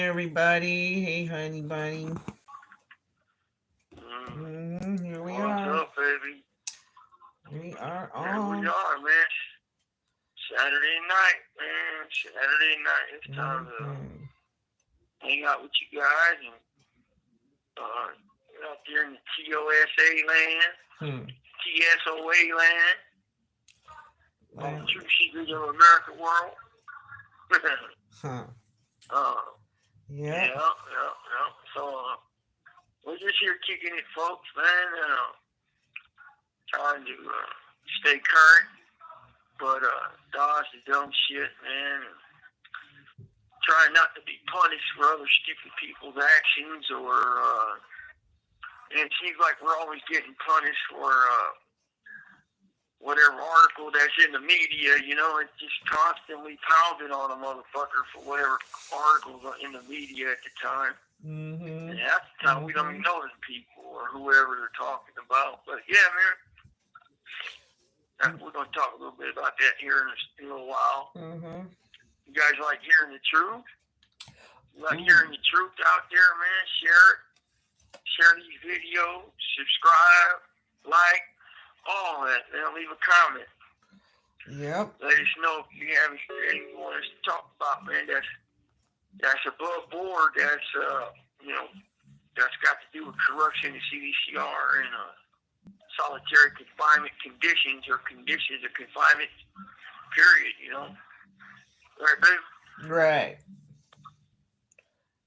everybody. Hey, honey bunny. Here we are. What's up, baby? We are Here we on. are, man. Saturday night, man. Saturday night. It's time to hang out with you guys and out there in the TOSA land, TSOA land, on the True Secrets of America world. Yeah. So, we're just here kicking it, folks, man. Trying to stay current, but dodge the dumb shit, man. Trying not to be punished for other stupid people's actions, and it seems like we're always getting punished for whatever article that's in the media, it's just constantly pounding on a motherfucker for whatever articles are in the media at the time. Mm-hmm. And half the time we don't even know the people or whoever they're talking about. But yeah, man, we're going to talk a little bit about that here in a little while. Mm-hmm. You guys like hearing the truth? You like hearing the truth out there, man? Share it. Share these videos. Subscribe. Like. All that. Then leave a comment. Yep. Let us know if you have anything you want us to talk about, man. That's above board. That's that's got to do with corruption in CDCR and solitary confinement conditions or conditions of confinement. Period. Right, babe? Right.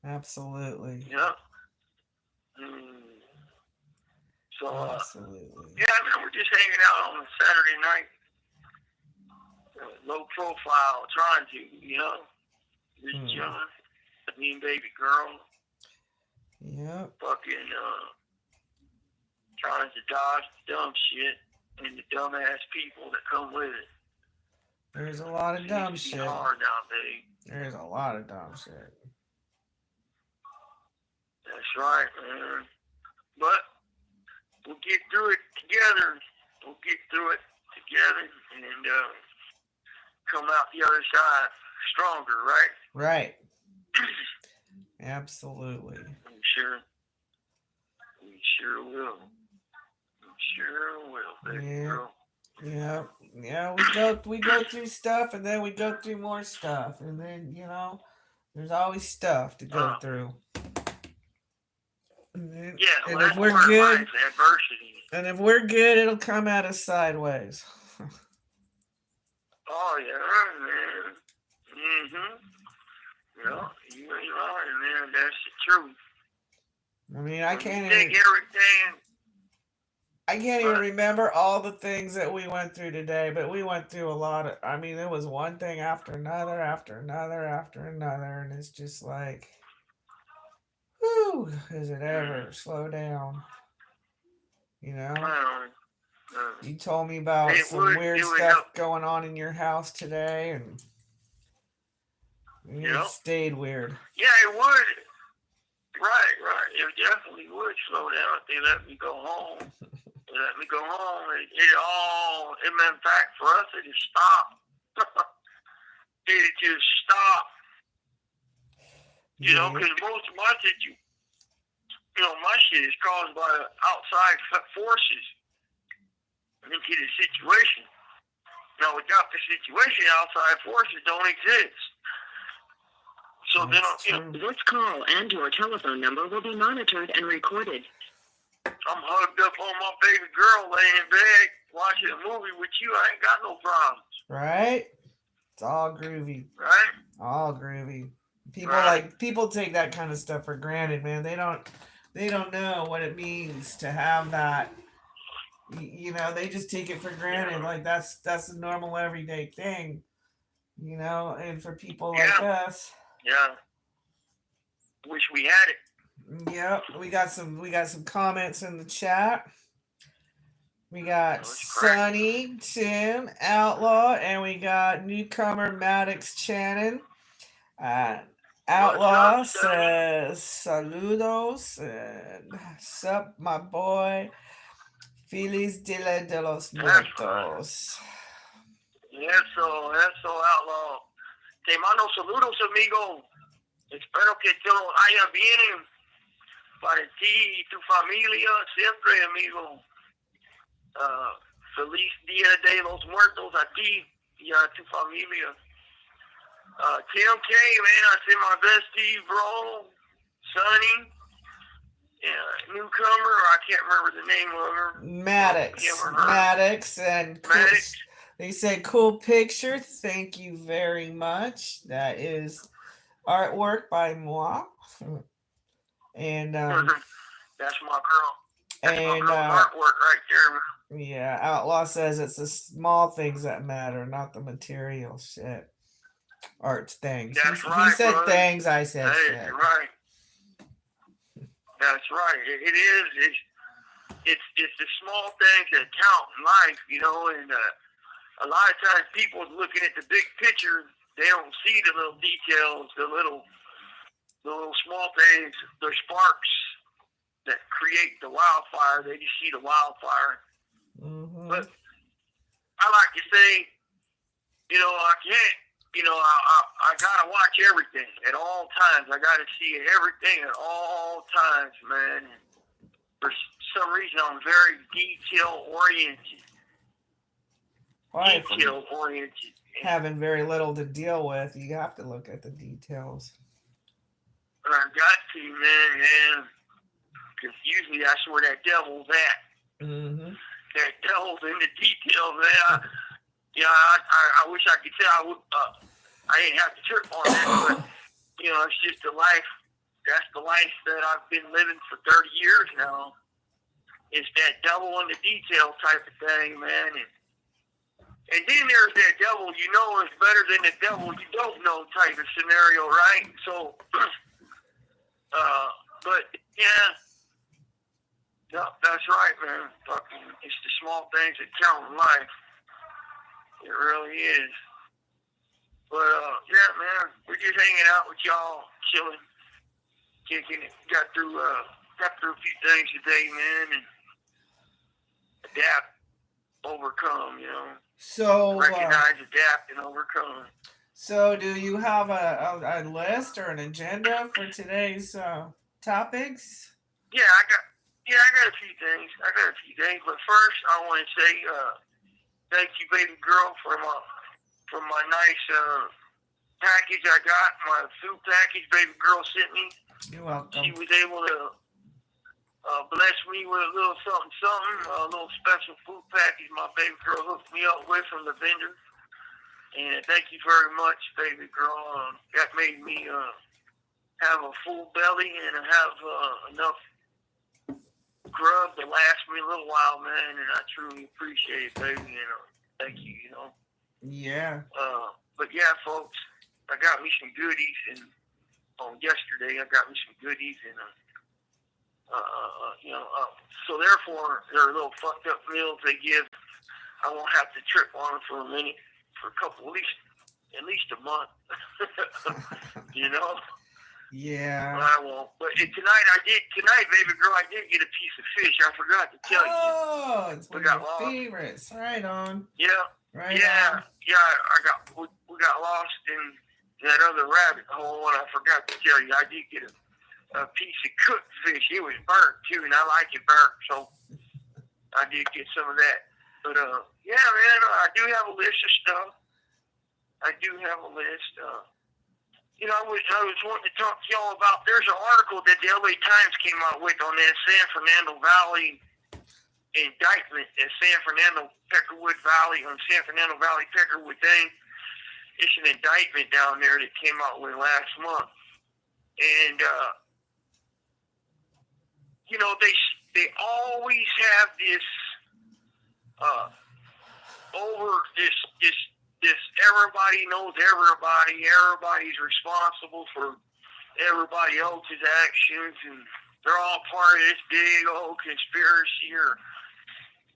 Absolutely. Yeah. So, absolutely. Yeah, man, we're just hanging out on a Saturday night. Low profile, trying to, just chilling. Me and baby girl. Yep. Fucking, trying to dodge the dumb shit and the dumbass people that come with it. There's a lot of dumb shit. Hard nowadays. There's a lot of dumb shit. That's right, man. But we'll get through it together. And come out the other side stronger, right? Right. Absolutely. We sure will. Baby girl. Yeah. We go through stuff, and then we go through more stuff, and then there's always stuff to go through. And if we're good, if we're good, it'll come at us sideways. Oh yeah, man. Yeah, you ain't lying, man. That's the truth. I mean, I can't even remember all the things that we went through today, but we went through a lot of. I mean, it was one thing after another, and it's just like, whew, is it ever slow down? You told me about some weird stuff going on in your house today, and it stayed weird. Yeah, it would. Right. It definitely would slow down if they let me go home. In fact, for us, it just stopped. It just stopped. Because most of my my shit is caused by outside forces into the situation. Now, without the situation, outside forces don't exist. So then, this call and your telephone number will be monitored and recorded. I'm hugged up on my baby girl, laying in bed, watching a movie with you. I ain't got no problems. Right? It's all groovy. Right? All groovy. People take that kind of stuff for granted, man. They don't know what it means to have that. They just take it for granted. Like that's a normal everyday thing. And for people like us. Yeah. Wish we had it. Yep. We got some comments in the chat. We got Sonny, Tim, Outlaw, and we got newcomer Maddox Channon. Outlaw says saludos and sup my boy Feliz Dia de los Muertos. Eso, Outlaw. Te mando saludos, amigo. Espero que todo haya bien para ti y tu familia siempre, amigo. Feliz Dia de los Muertos a ti y a tu familia. Tim K, man, I send my best to you, bro. Sonny, newcomer, I can't remember the name of her. Maddox, and Maddox. they said cool picture. Thank you very much. That is artwork by moi. And that's my girl. That's my and girl's artwork right there. Yeah, Outlaw says it's the small things that matter, not the material shit. Art things. That's He right, said bud. things, I said that shit. Is right. That's right. It is. It's the small things that count in life, you know. And a lot of times people looking at the big picture, they don't see the little details, the little small things, the sparks that create the wildfire. They just see the wildfire. Mm-hmm. But I like to say, you know, I can't. You know, I gotta watch everything at all times. I gotta see everything at all times, man. And for some reason, I'm very detail oriented. Detail oriented. Having very little to deal with, you have to look at the details. But I got to, man. Because usually that's where that devil's at. Mm-hmm. That devil's in the details, man. I wish I could tell I would. I didn't have to trip on that, but you know, it's just the life. That's the life that I've been living for 30 years now. It's that devil in the detail type of thing, man. And then there's that devil you know is better than the devil you don't know type of scenario, right? So, but yeah, no, that's right, man. It's the small things that count in life. It really is. But yeah, man, we're just hanging out with y'all, chilling, kicking it. Got through a few things today, man, and adapt, overcome. You know. So recognize, adapt, and overcome. So, do you have a list or an agenda for today's topics? Yeah, I got a few things. But first, I want to say thank you, baby girl, for my nice package I got. My food package, baby girl sent me. You're welcome. She was able to bless me with a little something, a little special food package my baby girl hooked me up with from the vendor. And thank you very much, baby girl. That made me have a full belly and have enough grub to last me a little while, man. And I truly appreciate it, baby. And thank you, you know. Yeah. But yeah, folks, I got me some goodies, and yesterday I got me some goodies, and you know, so therefore they're little fucked up meals they give. I won't have to trip on them for a minute, for a couple, at least a month. You know. Yeah. I won't. But tonight, baby girl, I did get a piece of fish. I forgot to tell you. Oh, it's one of your favorites. Right on. Yeah. Right yeah. on. Yeah. We got lost in that other rabbit hole, and I forgot to tell you, I did get a piece of cooked fish. It was burnt too, and I like it burnt, so I did get some of that. But yeah, man, I do have a list of stuff. You know, I was wanting to talk to y'all about. There's an article that the LA Times came out with on that San Fernando Valley indictment at San Fernando Valley Peckerwood thing. It's an indictment down there that came out with last month, and you know, they always have this over this everybody knows everybody, everybody's responsible for everybody else's actions, and they're all part of this big old conspiracy or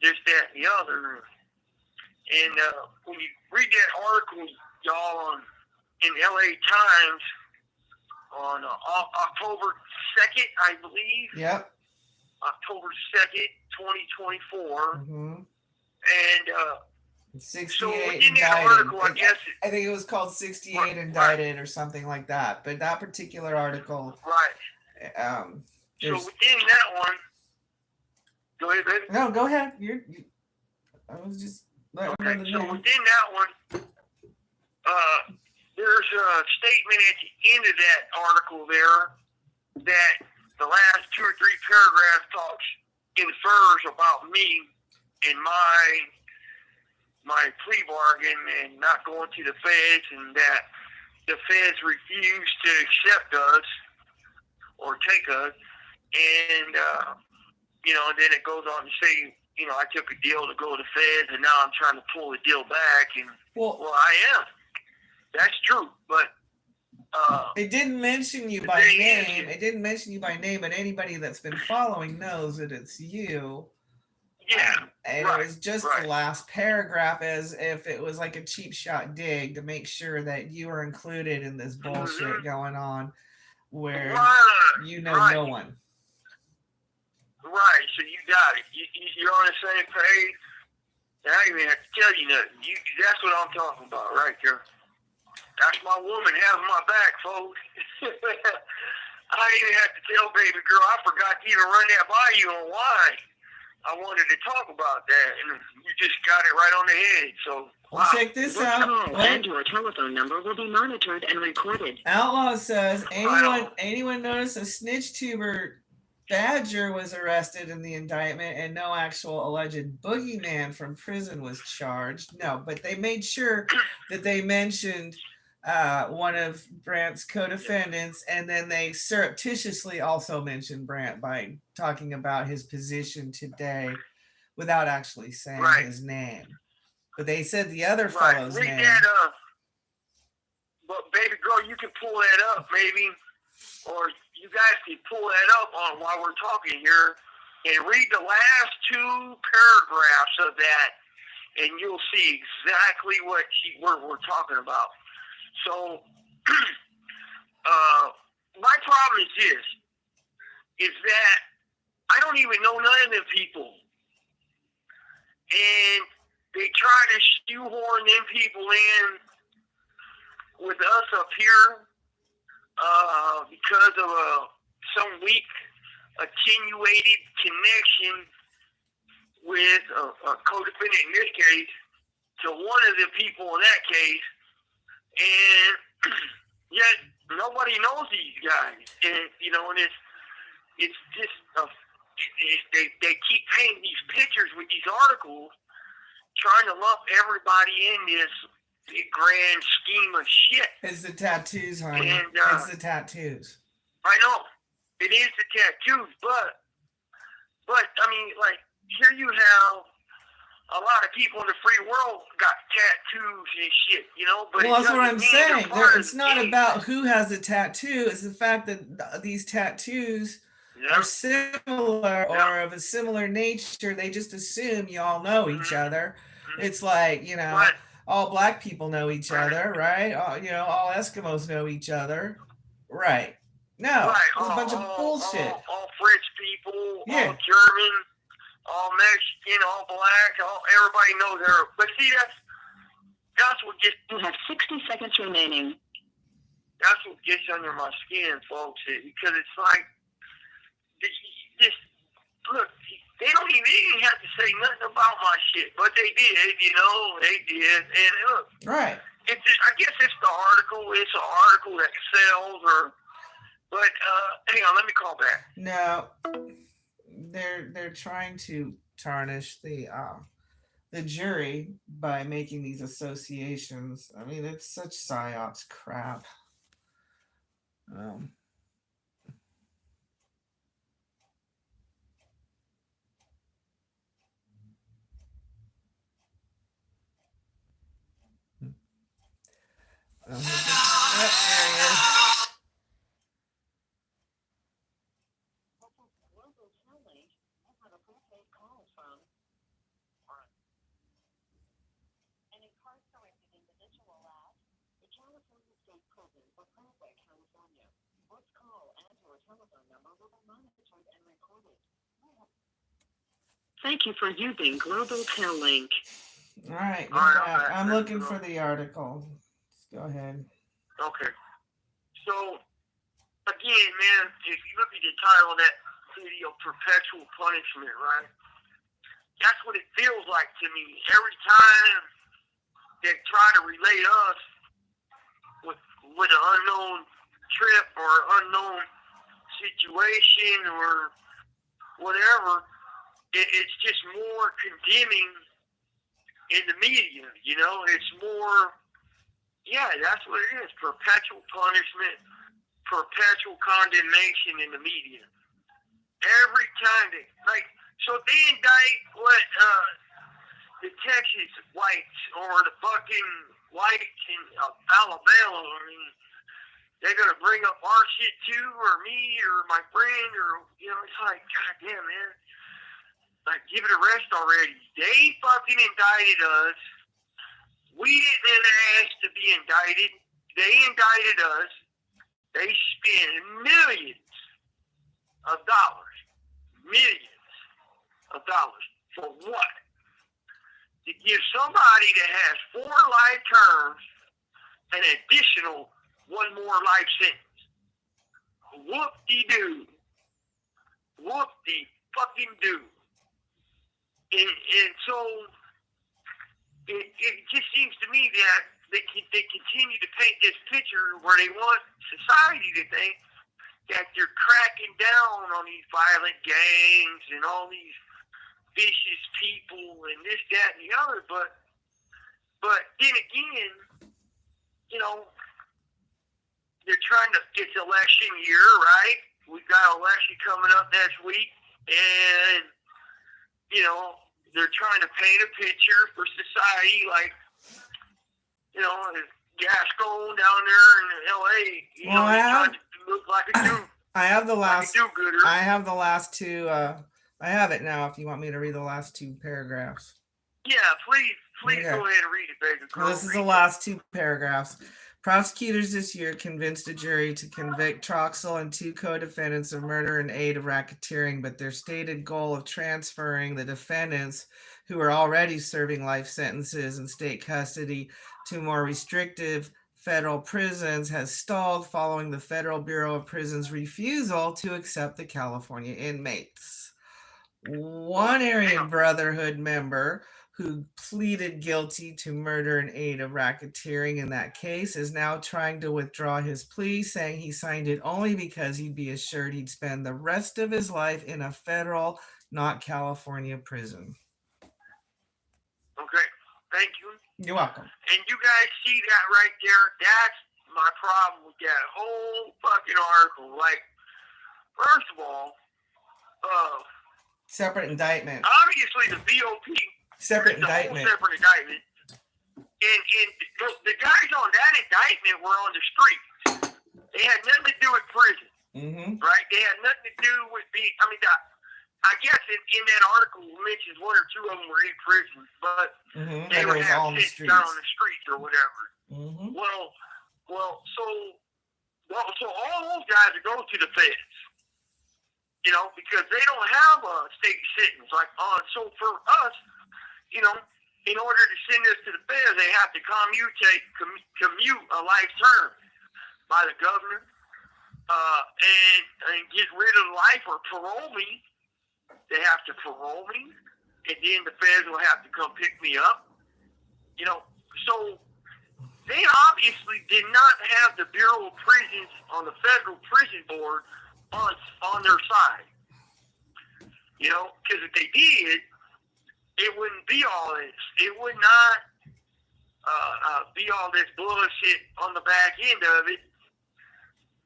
this, that, and the other. And when you read that article, y'all, in LA Times on October 2nd, I believe. Yep. October 2nd, 2024. Mm-hmm. And 68 within that indicted. article, I guess. I think it was called 68 Right. indicted or something like that. But that particular article, Right. So there's within that one, go ahead, baby. no, go ahead. I was just letting Okay. them So know. within that one, there's a statement at the end of that article there that the last 2 or 3 paragraphs infers about me and my plea bargain and not going to the feds, and that the feds refused to accept us or take us, and then it goes on to say, I took a deal to go to the feds, and now I'm trying to pull the deal back, and well I am. That's true, but it didn't mention you by name. It didn't mention you by name, but anybody that's been following knows that it's you. Yeah. And right, it was just the last paragraph, as if it was like a cheap shot dig to make sure that you are included in this bullshit going on where no one. Right, so you got it. You're on the same page. And I don't even have to tell you nothing. That's what I'm talking about right there. That's my woman having my back, folks. I didn't even have to tell baby girl. I forgot to even run that by you on why I wanted to talk about that, and you just got it right on the head. So well, check this out. Call and your telephone number will be monitored and recorded. Outlaw says anyone notice a snitch tuber Badger was arrested in the indictment and no actual alleged boogeyman from prison was charged. No, but they made sure that they mentioned one of Brant's co-defendants, and then they surreptitiously also mentioned Brant by talking about his position today without actually saying his name. But they said the other fellow's name. That, but baby girl, you can pull that up maybe, or you guys can pull that up on while we're talking here and read the last 2 paragraphs of that, and you'll see exactly what we're talking about. So, my problem is this, is that I don't even know none of them people. And they try to shoehorn them people in with us up here because of some weak, attenuated connection with a co-defendant in this case to one of the people in that case. And yet nobody knows these guys, and and it's just they keep painting these pictures with these articles, trying to lump everybody in this big grand scheme of shit. It's the tattoos, honey. And, it's the tattoos. I know it is the tattoos, but I mean, like, here you have a lot of people in the free world got tattoos and shit, but well, that's what I'm saying. It's not about who has a tattoo. It's the fact that these tattoos are similar or of a similar nature. They just assume you all know each other. It's like, all black people know each other, right? All Eskimos know each other. Right. No, it's a bunch of bullshit. All French people, all German, all Mexican, all black, everybody knows her. But see, that's what gets. You have 60 seconds remaining. That's what gets under my skin, folks, because it's like, just look, they didn't have to say nothing about my shit, but they did, they did, and look, right. It's just, I guess it's the article. It's an article that sells, but hang on, let me call back. No. They're trying to tarnish the jury by making these associations. I mean, it's such psyops crap. There he is. Thank you for using Global Tel Link. All right, All right, I'm back. back. I'm looking for the article. Just go ahead. Okay. So, again, man, if you look at the title of that video, Perpetual Punishment, right? That's what it feels like to me. Every time they try to relate us with an unknown trip or unknown situation or whatever, it's just more condemning in the media, you know? It's more, yeah, that's what it is. Perpetual punishment, perpetual condemnation in the media. Every time they, like, so they indict what, the Texas whites or the fucking whites in Alabama. I mean, they're going to bring up our shit too, or me, or my friend, or, you know, it's like, goddamn, man. Like, give it a rest already. They fucking indicted us. We didn't ask to be indicted. They indicted us. They spent millions of dollars. Millions of dollars. For what? To give somebody that has 4 life terms an additional 1 more life sentence. Whoop-de-doo. Whoop-de-fucking-doo. And so it just seems to me that they continue to paint this picture where they want society to think that they're cracking down on these violent gangs and all these vicious people and this, that, and the other, but then again, you know, they're trying to, it's election year, right? We've got an election coming up next week, and, you know, they're trying to paint a picture for society like, you know, Gascon down there in LA, you know, he's trying to look like a dude. I have the last, like a do-gooder. I have the last 2, I have it now if you want me to read the last 2 paragraphs. Yeah, please Okay. go ahead and read it, baby girl. This is the last 2 paragraphs. Prosecutors this year convinced a jury to convict Troxel and 2 co-defendants of murder and aid of racketeering, but their stated goal of transferring the defendants, who are already serving life sentences in state custody, to more restrictive federal prisons has stalled following the Federal Bureau of Prisons' refusal to accept the California inmates. One Aryan Brotherhood member who pleaded guilty to murder and aid of racketeering in that case is now trying to withdraw his plea, saying he signed it only because he'd be assured he'd spend the rest of his life in a federal, not California prison. Okay, thank you. You're welcome. And you guys see that right there? That's my problem with that whole fucking article. Like, first of all, separate indictment. Obviously, the VOP. Separate indictment. Separate indictment. And the guys on that indictment were on the street. They had nothing to do with prison. Mm-hmm. Right? They had nothing to do with I guess in that article it mentions 1 or 2 of them were in prison, but they were down on the streets or whatever. Mm-hmm. Well, so all those guys are going to the feds. You know, because they don't have a state sentence. So for us, you know, in order to send us to the feds, they have to commute a life term by the governor, and get rid of life or parole me. They have to parole me, and then the feds will have to come pick me up. You know, so they obviously did not have the Bureau of Prisons on the Federal Prison Board on their side. You know, because if they did, it wouldn't be all this. It would not be all this bullshit on the back end of it.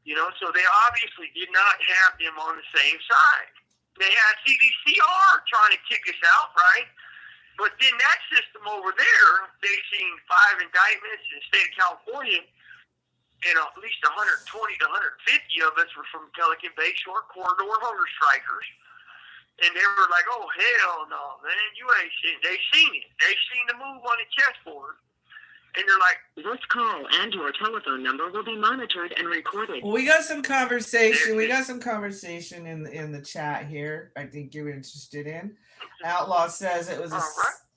You know, so they obviously did not have them on the same side. They had CDCR trying to kick us out, right? But then that system over there, they seen 5 indictments in the state of California, and at least 120 to 150 of us were from Pelican Bay Shore Corridor hunger strikers. And they were like, oh, hell no, man, you ain't seen it. They seen it. They seen the move on the chessboard. And they're like, this call and your telephone number will be monitored and recorded. Well, we got some conversation. We got some conversation in the chat here. I think you're interested in. Outlaw says it was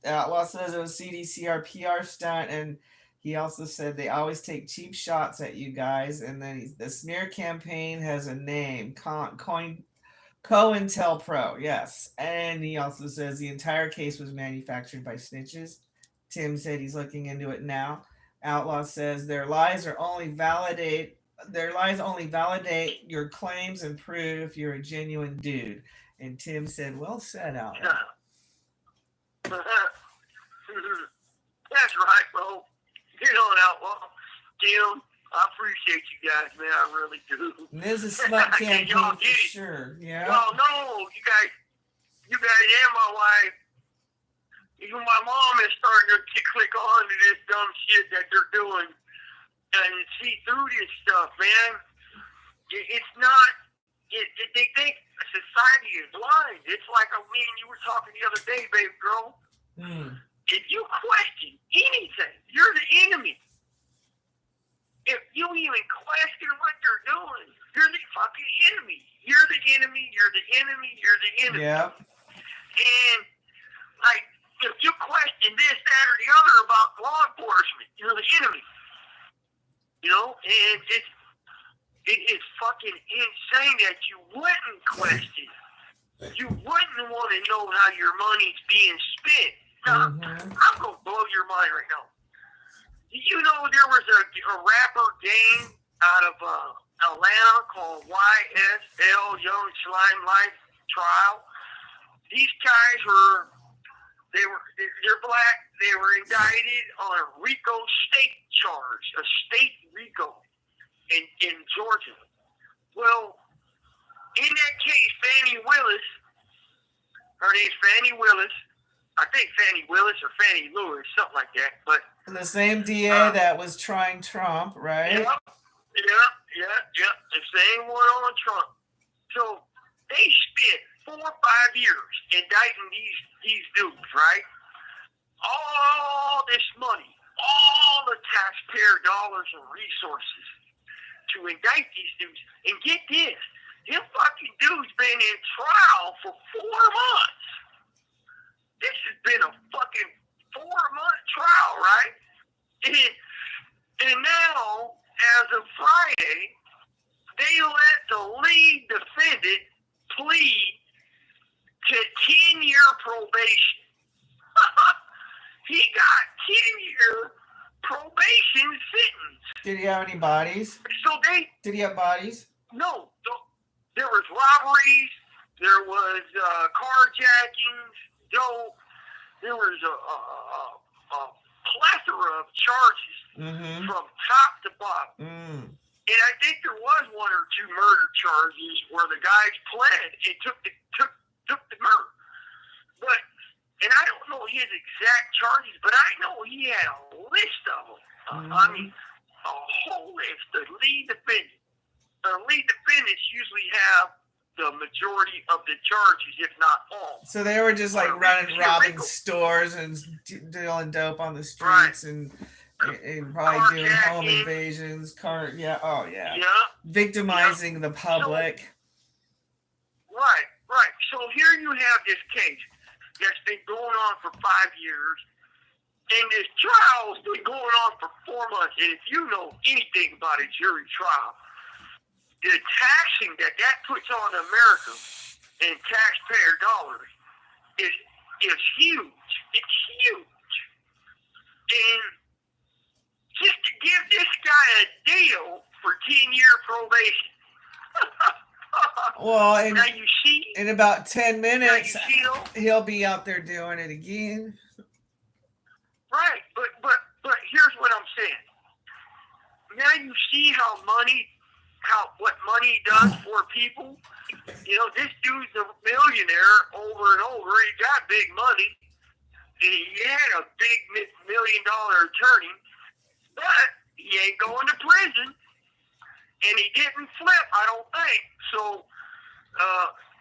Outlaw says it was CDCR PR stunt, and he also said they always take cheap shots at you guys. And then the smear campaign has a name, COINTELPRO, yes. And he also says the entire case was manufactured by snitches. Tim said he's looking into it now. Outlaw says their lies only validate your claims and prove you're a genuine dude. And Tim said, well said, Outlaw. That's right, bro. Get on, Outlaw. Tim, I appreciate you guys, man. I really do. And there's a smut campaign y'all for get it. sure. Yeah. Y'all know, you guys and my wife, even my mom is starting to click on to this dumb shit that they're doing and see through this stuff, man. It's not, they think society is blind. It's like me and you were talking the other day, baby girl. If you question anything, you're the enemy. If you even question what they're doing, you're the fucking enemy. You're the enemy, you're the enemy, you're the enemy. Yeah. And, like, if you question this, that, or the other about law enforcement, you're the enemy. You know? And it is fucking insane that you wouldn't question. You wouldn't want to know how your money's being spent. Now, I'm going to blow your mind right now. You know there was a rapper gang out of Atlanta called YSL, Young Slime Life Trial. These guys they're black. They were indicted on a RICO state charge, a state RICO in Georgia. Well, in that case, Fannie Willis, her name's Fannie Willis. I think Fannie Willis or Fannie Lewis, something like that. But the same DA that was trying Trump, right? Yeah. The same one on Trump. So they spent 4 or 5 years indicting these dudes, right? All this money, all the taxpayer dollars and resources to indict these dudes. And get this, them fucking dudes been in trial for 4 months. This has been a fucking 4-month trial, right? And now, as of Friday, they let the lead defendant plead to 10-year probation. He got 10-year probation sentence. Did he have any bodies? So Did he have bodies? No. There was robberies. There was carjackings. There was a plethora of charges from top to bottom. And I think there was 1 or 2 murder charges where the guys pled and took the murder. But, and I don't know his exact charges, but I know he had a list of them. I mean, a whole list of lead defendants. Lead defendants usually have the majority of the charges, if not all. So they were just like robbing stores and dealing dope on the streets, and probably doing home invasions, victimizing the public. Right. So here you have this case that's been going on for 5 years, and this trial's been going on for 4 months. And if you know anything about a jury trial, the taxing that puts on America in taxpayer dollars is huge. It's huge. And just to give this guy a deal for 10-year probation. Well, now you see, in about 10 minutes, he'll be out there doing it again. Right, but here's what I'm saying. Now you see what money does for people. You know, this dude's a millionaire over and over. He got big money. He had a big $1 million attorney, but he ain't going to prison. And he didn't flip, I don't think. So,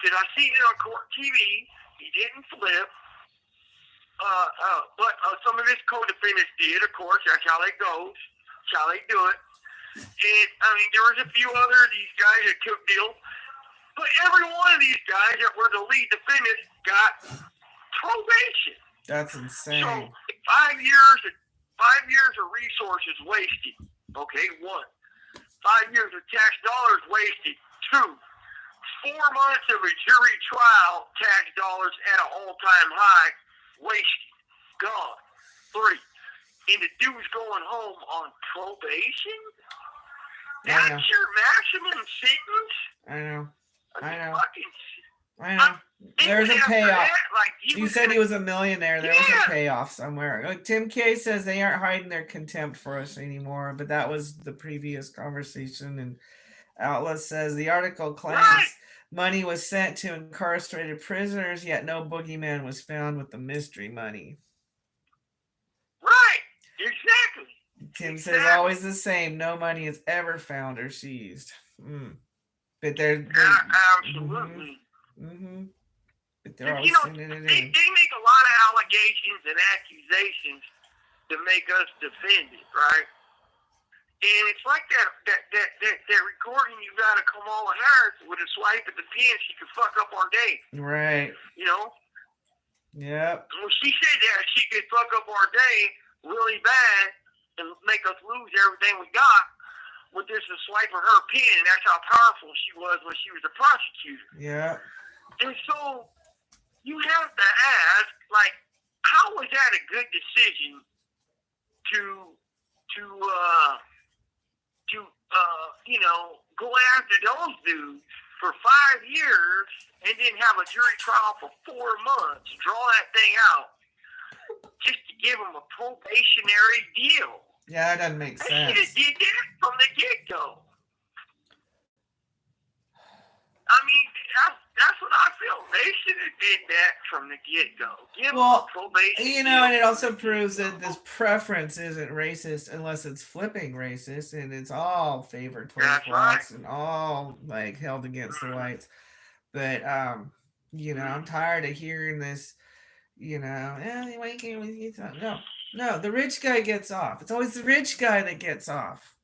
did I see it on court TV? He didn't flip. But some of his co-defendants did, of course. That's how it goes. That's how they do it. And, I mean, there was a few other of these guys that took deals. But every one of these guys that were the lead defendants got probation. That's insane. So 5 years of resources wasted. Okay, 1. 5 years of tax dollars wasted. 2. 4 months of a jury trial, tax dollars at an all-time high, wasted. Gone. 3. And the dude's going home on probation? That's your maximum sentence? I know. Fucking, There's a payoff. You said he was a millionaire. There was a payoff somewhere. Like Tim K says they aren't hiding their contempt for us anymore, but that was the previous conversation. And Outlaw says the article claims money was sent to incarcerated prisoners, yet no boogeyman was found with the mystery money. Right. Exactly. Tim says always the same. No money is ever found or seized. But they're absolutely. But they're always sending it in. They make a lot of allegations and accusations to make us defend it, right? And it's like that recording you got of Kamala Harris with a swipe at the pen, she could fuck up our day. Right. You know? Yep. Well, she said that she could fuck up our day really bad and make us lose everything we got with just a swipe of her pen, and that's how powerful she was when she was a prosecutor. Yeah. And so you have to ask, like, how was that a good decision to go after those dudes for 5 years and then have a jury trial for 4 months, draw that thing out, just to give them a probationary deal? Yeah, that doesn't make sense. They should have did that from the get-go. I mean, that's what I feel. They should have did that from the get-go. Give them a probation deal. And it also proves that this preference isn't racist unless it's flipping racist, and it's all favored towards blacks and all like held against the whites. But I'm tired of hearing this. Why can't we get something? No, the rich guy gets off. It's always the rich guy that gets off.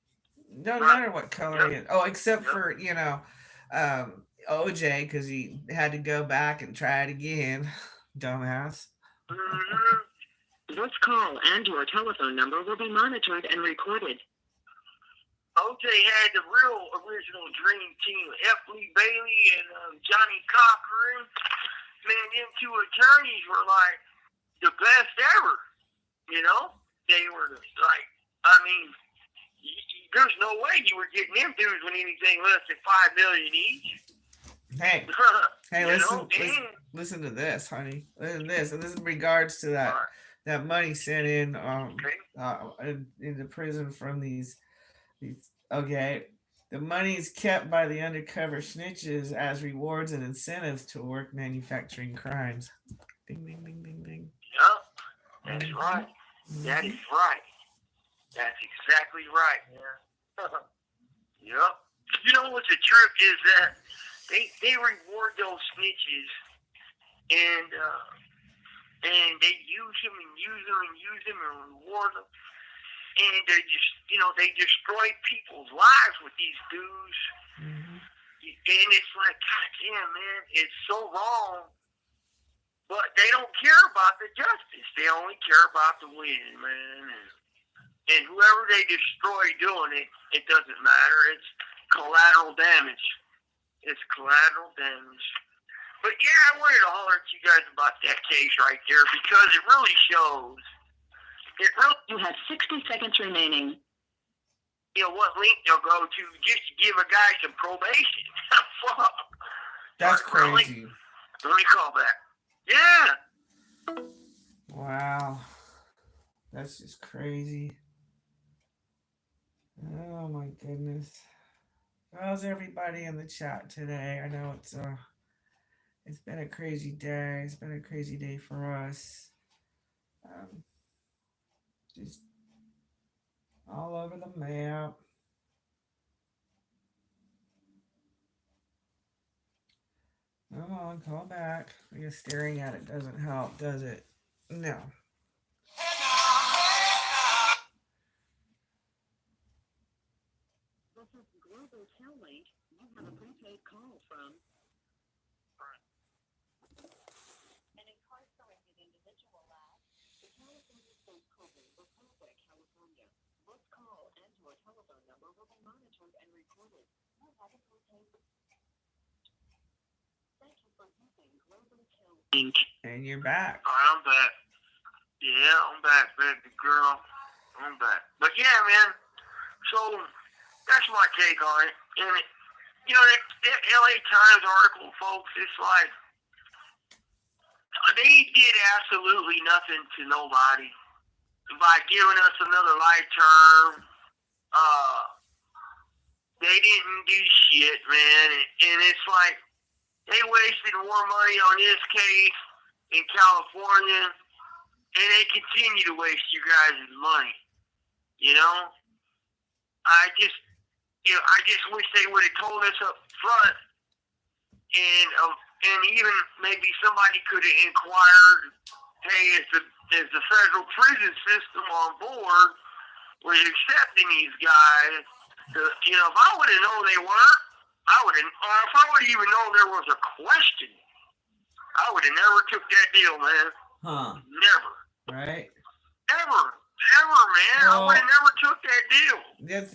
No matter what color he is. Oh, except for, OJ, because he had to go back and try it again. Dumbass. This call and your telephone number will be monitored and recorded. OJ had the real original dream team. F. Lee Bailey and Johnny Cochran. Man, them two attorneys were like the best ever. They were like, I mean, there's no way you were getting them dudes with anything less than $5 million each. Hey, listen to this, honey. Listen to this. And this is in regards to that money sent in into prison from these. Okay, the money is kept by the undercover snitches as rewards and incentives to work manufacturing crimes. Ding, ding, ding, ding, ding. Yep, that's right. That is right. That's exactly right, man. Yep. You know what the trick is that they reward those snitches and they use them and reward them. And they just, they destroy people's lives with these dudes. And it's like, God damn, man, it's so wrong. But they don't care about the justice. They only care about the win, man. And whoever they destroy doing it, it doesn't matter. It's collateral damage. It's collateral damage. But yeah, I wanted to holler at you guys about that case right there because it really shows. You have 60 seconds remaining. What link they'll go to just to give a guy some probation. Fuck. That's crazy. Let me call back. Yeah. Wow. That's just crazy. Oh my goodness. How's everybody in the chat today? I know it's been a crazy day. It's been a crazy day for us. Just all over the map. Come on, call back. I guess staring at it doesn't help, does it? No. This is Global Tellink. You have a prepaid call from Brant. An incarcerated individual asked, Inc. And you're back. I'm back. Yeah, I'm back, baby girl. I'm back. But yeah, man. So that's my take on it. And that LA Times article, folks, it's like they did absolutely nothing to nobody by giving us another life term. They didn't do shit, man. And it's like they wasted more money on this case in California, and they continue to waste you guys' money. I just wish they would have told us up front, and even maybe somebody could have inquired, hey, is the federal prison system on board with accepting these guys? If I would have known they weren't, or if I would have even known there was a question, I would have never took that deal, man. Huh. Never. Right? Ever, man. Well, I would have never took that deal.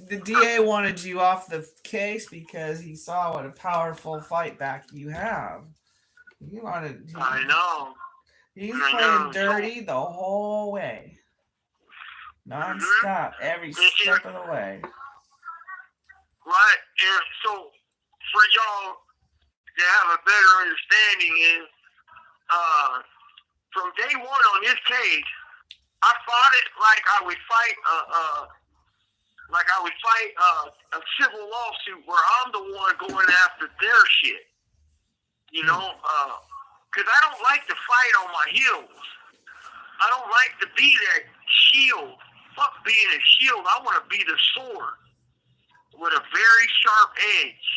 The DA wanted you off the case because he saw what a powerful fight back you have. I know. He's playing dirty the whole way. Non-stop, every step of the way. Right, and so for y'all to have a better understanding is, from day one on this case, I fought it like I would fight a civil lawsuit where I'm the one going after their shit. Because I don't like to fight on my heels. I don't like to be that shield. Fuck being a shield. I want to be the sword with a very sharp edge.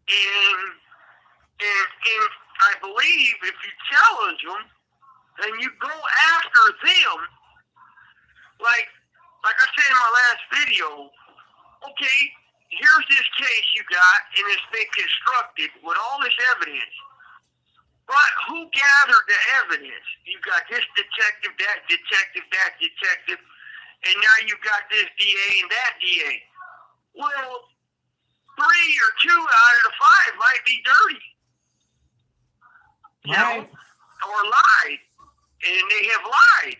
And I believe if you challenge them and you go after them, like I said in my last video, okay, here's this case you got, and it's been constructed with all this evidence. But who gathered the evidence? You got this detective, that detective, and now you got this DA and that DA. Well, 3 or 2 out of the 5 might be dirty. Or lied. And they have lied.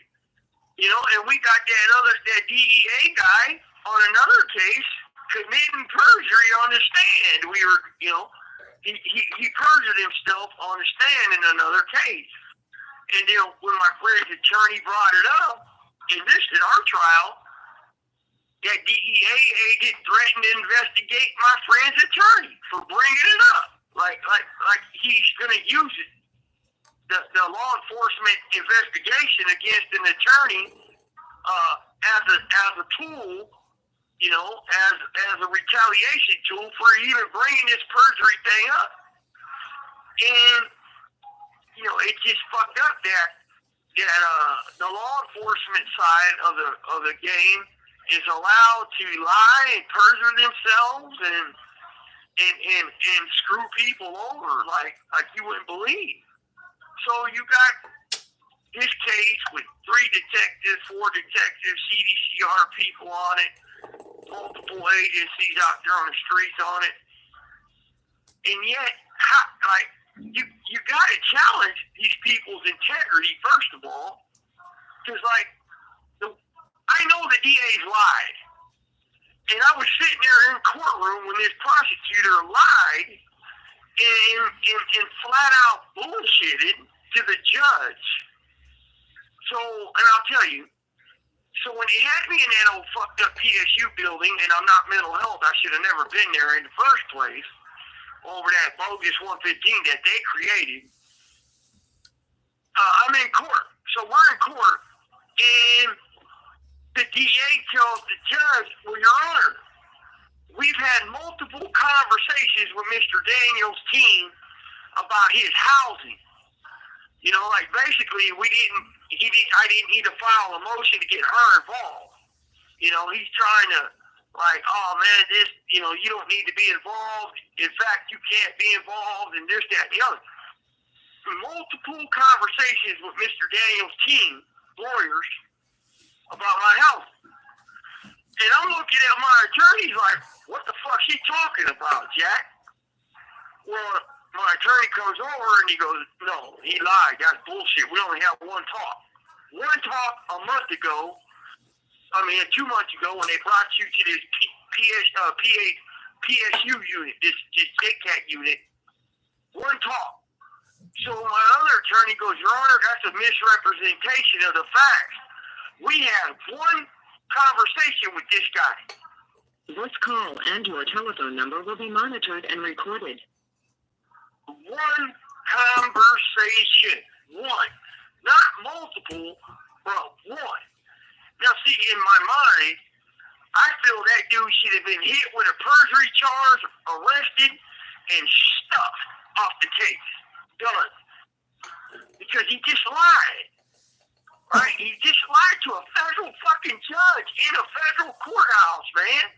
And we got that DEA guy on another case committing perjury on the stand. We were, he perjured himself on the stand in another case. And when my friend's attorney brought it up, in our trial, that DEA agent threatened to investigate my friend's attorney for bringing it up. Like he's going to use it. The law enforcement investigation against an attorney as a tool, as a retaliation tool for even bringing this perjury thing up. And, it just fucked up that the law enforcement side of the game is allowed to lie and perjure themselves and screw people over like you wouldn't believe. So you got this case with 3 detectives, 4 detectives, CDCR people on it, multiple agencies out there on the streets on it, and yet, you got to challenge these people's integrity first of all, because I know the DA's lied, and I was sitting there in the courtroom when this prosecutor lied and flat out bullshitted to the judge. So, and I'll tell you, so when they had me in that old fucked up PSU building, and I'm not mental health, I should have never been there in the first place, over that bogus 115 that they created, I'm in court. So we're in court, and the DA tells the judge, well, Your Honor, we've had multiple conversations with Mr. Daniels' team about his housing. Basically, I didn't need to file a motion to get her involved. He's trying to, oh man, this, you don't need to be involved. In fact, you can't be involved in this, that, and the other. Multiple conversations with Mr. Daniels' team, lawyers, about my house. And I'm looking at my attorney like, what the fuck's he talking about, Jack? Well, my attorney comes over and he goes, no, he lied. That's bullshit. We only have one talk. One talk a month ago, 2 months ago when they brought you to this PSU unit, this JCAT unit. One talk. So my other attorney goes, Your Honor, that's a misrepresentation of the facts. We had one conversation with this guy. This call and your telephone number will be monitored and recorded. One conversation. One. Not multiple, but one. Now, see, in my mind, I feel that dude should have been hit with a perjury charge, arrested, and stuffed off the case. Done. Because he just lied. Right? He just lied to a federal fucking judge in a federal courthouse, man.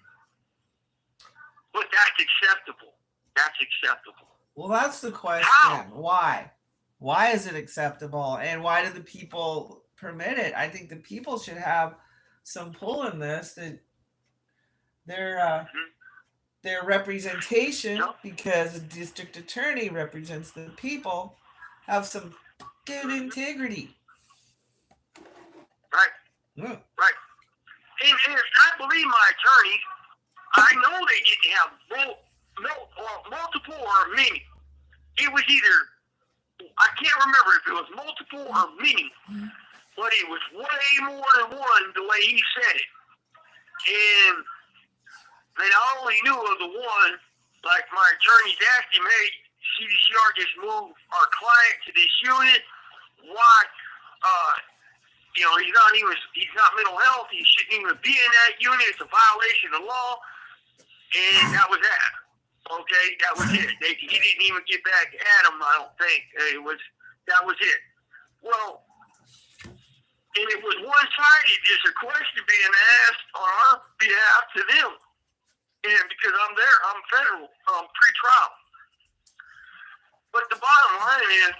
But that's acceptable. That's acceptable. Well, that's the question. How? Why? Why is it acceptable? And why do the people permit it? I think the people should have some pull in this, that their representation, because the district attorney represents the people, have some good integrity. Right. Mm. Right. And I believe my attorneys, I know they didn't have multiple or many. It was either, I can't remember if it was multiple or many, but it was way more than one the way he said it. And they only knew of the one, like my attorneys asked him, hey, CDCR just moved our client to this unit. Why? He's not mental health. He shouldn't even be in that unit. It's a violation of law. And that was that. Okay, that was it. He didn't even get back at him, I don't think. That was it. Well, and it was one-sided. There's a question being asked on our behalf to them. And because I'm there, I'm federal, pre-trial. But the bottom line is,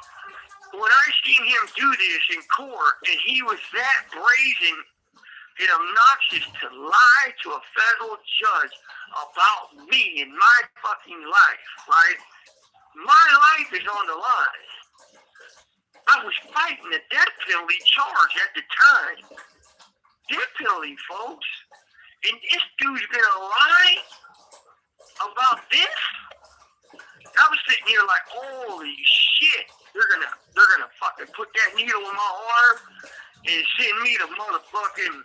when I seen him do this in court, and he was that brazen and obnoxious to lie to a federal judge about me and my fucking life, right? My life is on the line. I was fighting the death penalty charge at the time. Death penalty, folks. And this dude's gonna lie about this? I was sitting here like, holy shit, they're gonna fucking put that needle in my arm and send me to motherfucking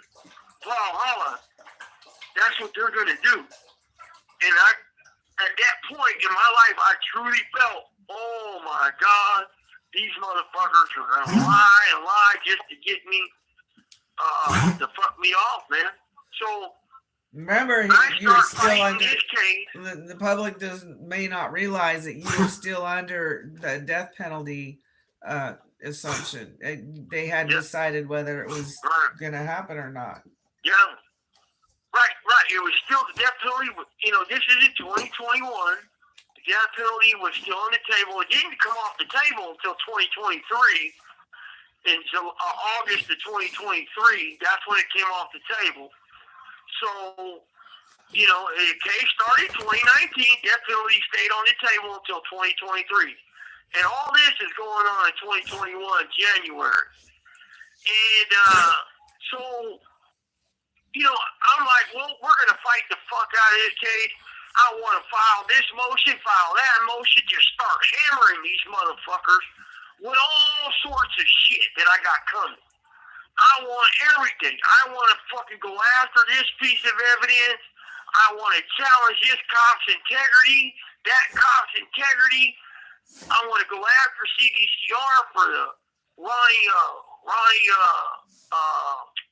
Valhalla. That's what they're gonna do. And at that point in my life, I truly felt, oh my God, these motherfuckers are gonna lie and lie just to get me, to fuck me off, man. So, remember, you're still under the public may not realize that you're still under the death penalty assumption. They hadn't decided whether it was going to happen or not. Yeah, right. It was still the death penalty. This is in 2021. The death penalty was still on the table. It didn't come off the table until 2023. Until August of 2023, that's when it came off the table. So, the case started in 2019, death penalty stayed on the table until 2023. And all this is going on in 2021, January. And so, I'm like, well, we're going to fight the fuck out of this case. I want to file this motion, file that motion, just start hammering these motherfuckers with all sorts of shit that I got coming. I want everything. I want to fucking go after this piece of evidence. I want to challenge this cop's integrity, that cop's integrity. I want to go after CDCR for the Ronnie,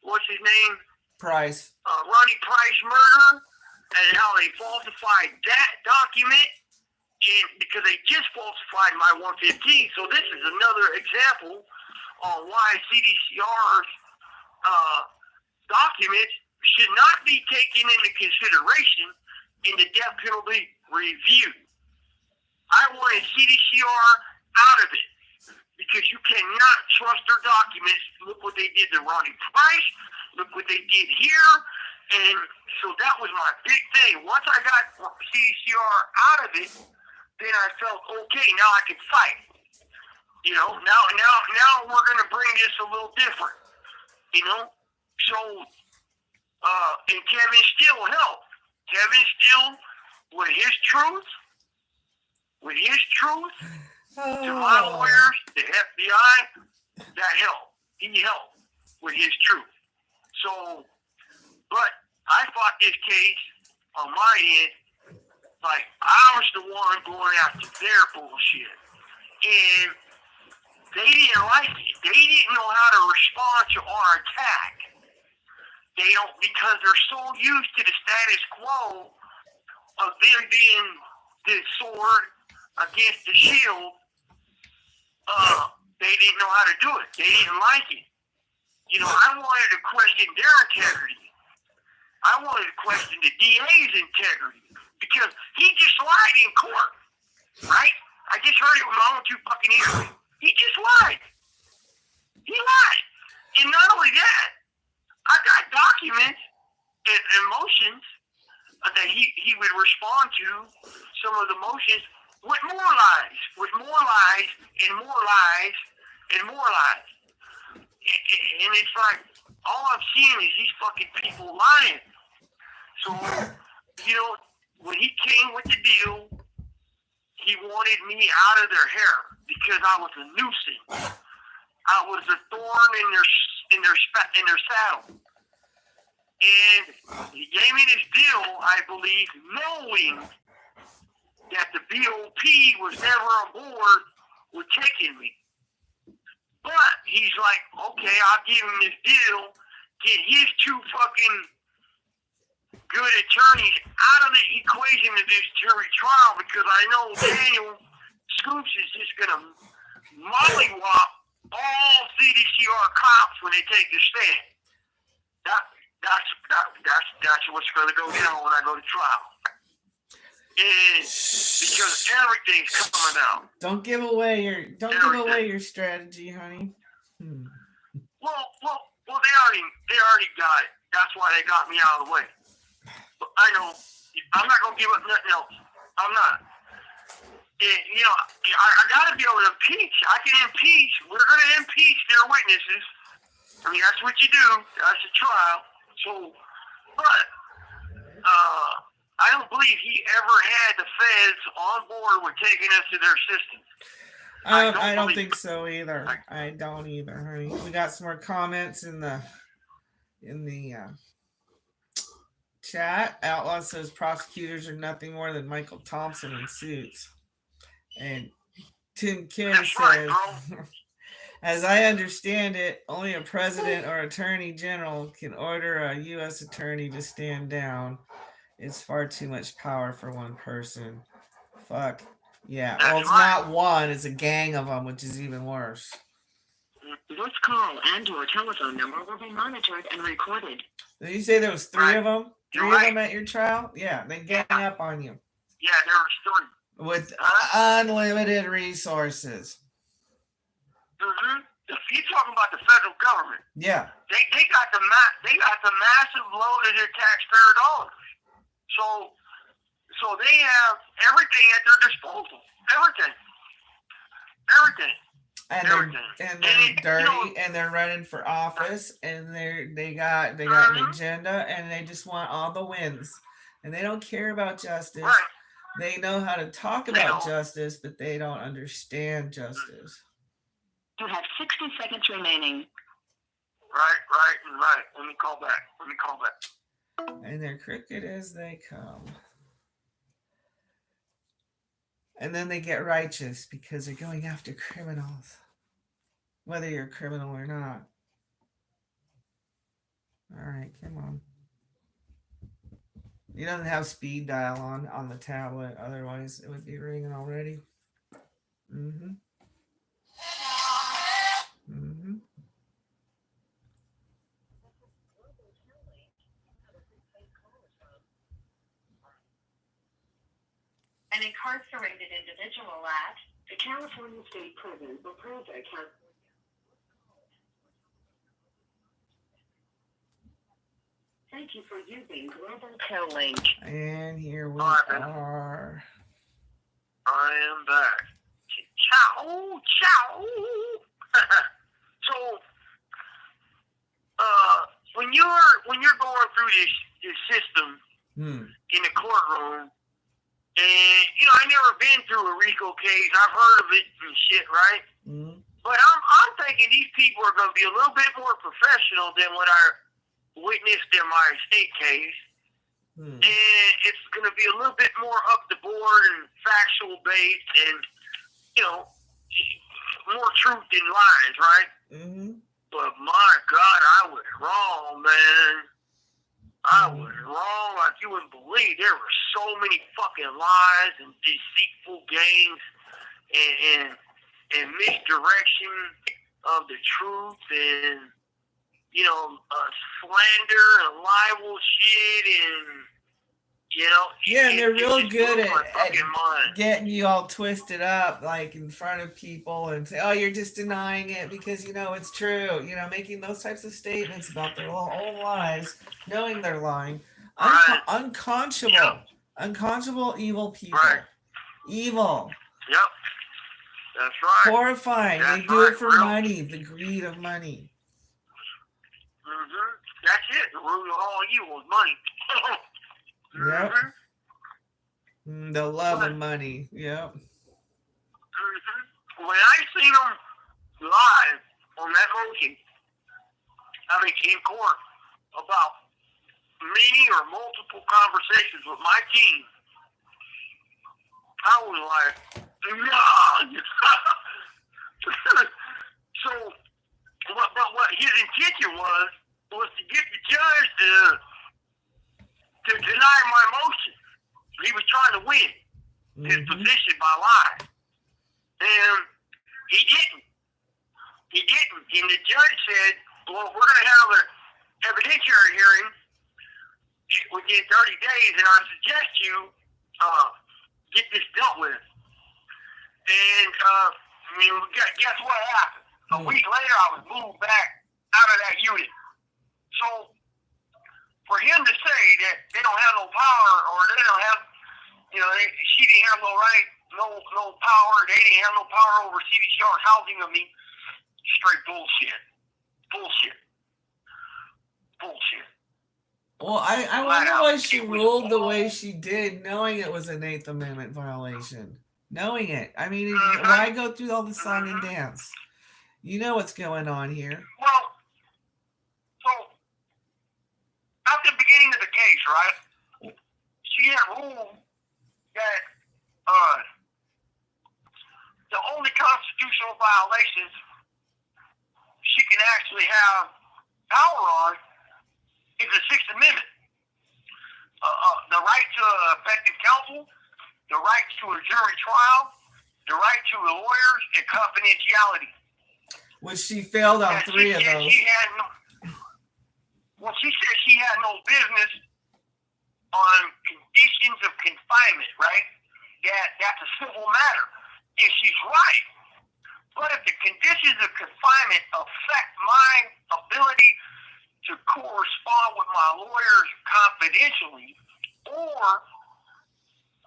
what's his name? Price. Ronnie Price murder, and how they falsified that document, and because they just falsified my 115. So this is another example on why CDCR's documents should not be taken into consideration in the death penalty review. I wanted CDCR out of it because you cannot trust their documents. Look what they did to Ronnie Price. Look what they did here. And so that was my big thing. Once I got CDCR out of it, then I felt okay. Now I can fight. You know, now we're gonna bring this a little different. You know, so and Kevin Steele helped. Kevin Steele with his truth, to my lawyers, the FBI, that helped. He helped with his truth. So, but I fought this case on my end, like I was the one going after their bullshit. And they didn't like it. They didn't know how to respond to our attack. They don't, because they're so used to the status quo of them being the sword against the shield. They didn't know how to do it. They didn't like it. You know, I wanted to question their integrity. I wanted to question the DA's integrity because he just lied in court, right? I just heard it with my own two fucking ears. He just lied. He lied. And not only that, I got documents and motions that he would respond to some of the motions with more lies, and more lies, and more lies. And it's like, all I'm seeing is these fucking people lying. So, you know, when he came with the deal, he wanted me out of their hair because I was a nuisance. I was a thorn in their saddle. And he gave me this deal, I believe, knowing that the BOP was never on board with taking me. But he's like, okay, I'll give him this deal, get his two fucking good attorneys out of the equation of this jury trial because I know Daniel Scoops is just going to mollywop all CDCR cops when they take the stand. That's what's going to go down when I go to trial. And because everything's coming out. Don't give away your strategy, honey. Well, they already got it. That's why they got me out of the way. But I know I'm not gonna give up nothing else. I'm not. And, you know, I gotta be able to impeach. I can impeach. We're gonna impeach their witnesses. I mean, that's what you do. That's a trial. So, but I don't believe he ever had the feds on board with taking us to their system. I don't think so either. I don't either, honey. We got some more comments in the chat. Outlaw says prosecutors are nothing more than Michael Thompson in suits. And Tim Kim says, right, as I understand it, only a president or attorney general can order a U.S. attorney to stand down. It's far too much power for one person. Fuck. Yeah. Well, it's not one. It's a gang of them, which is even worse. This call and your telephone number will be monitored and recorded. Did you say there was three of them? Three of them at your trial? Yeah, they gang up on you. Yeah, there was 3. With unlimited resources. Mm-hmm. You're talking about the federal government. Yeah. They got the massive load of their taxpayer dollars. So they have everything at their disposal. Everything. And they're dirty, you know, and they're running for office, and they got an agenda, and they just want all the wins, and they don't care about justice. Right. They know how to talk about justice, but they don't understand justice. You have 60 seconds remaining. Right. Let me call back. And they're crooked as they come. And then they get righteous because they're going after criminals, whether you're a criminal or not. All right, come on. He doesn't have speed dial on the tablet. Otherwise, it would be ringing already. Mm-hmm. An incarcerated individual at the California State Prison will prove their count. Thank you for using Global Tel Link. And here we Alright, then. are. I am back. Ciao, ciao. So, when you're going through this system in the courtroom, and I never been through a RICO case. I've heard of it and shit, right? But I'm thinking these people are going to be a little bit more professional than what I witnessed in my state case. And it's going to be a little bit more up the board and factual based and, more truth than lies, right? But my God, I was wrong, man. I was wrong like you wouldn't believe. There were so many fucking lies and deceitful games and misdirection of the truth and, slander and libel shit and, Yeah, and they're real just good blew my at fucking mind. getting you all twisted up, like in front of people, and say, "Oh, you're just denying it because it's true." Making those types of statements about their own lies, knowing they're lying. Right. Unconscionable, evil people. Right. Evil. Yep. That's right. Horrifying. That's They do it right, for real. money, the greed of money. That's it. The root of all evil is money. Yep. The love of money. Yep. When I seen them live on that motion, in court about many or multiple conversations with my team, I was like, no. So, what his intention was to get the judge to deny my motion. He was trying to win his position by lying. And he didn't. And the judge said, well, we're going to have an evidentiary hearing within 30 days, and I suggest you get this dealt with. And, guess what happened? A week later, I was moved back out of that unit. So, for him to say that they don't have no power, or they don't have, she didn't have no right, no power, they didn't have no power over CDCR housing of me, straight bullshit. Bullshit. Well, I wonder why she ruled the way she did, knowing it was an 8th Amendment violation. Knowing it. I mean, why go through all the song and dance? You know what's going on here. Well, so, at the beginning of the case, right, she had ruled that the only constitutional violations she can actually have power on is the 6th Amendment. The right to effective counsel, the right to a jury trial, the right to the lawyers, and confidentiality. Which she failed on 3 of those. She said she had no business on conditions of confinement, right? That's a civil matter. And she's right. But if the conditions of confinement affect my ability to correspond with my lawyers confidentially or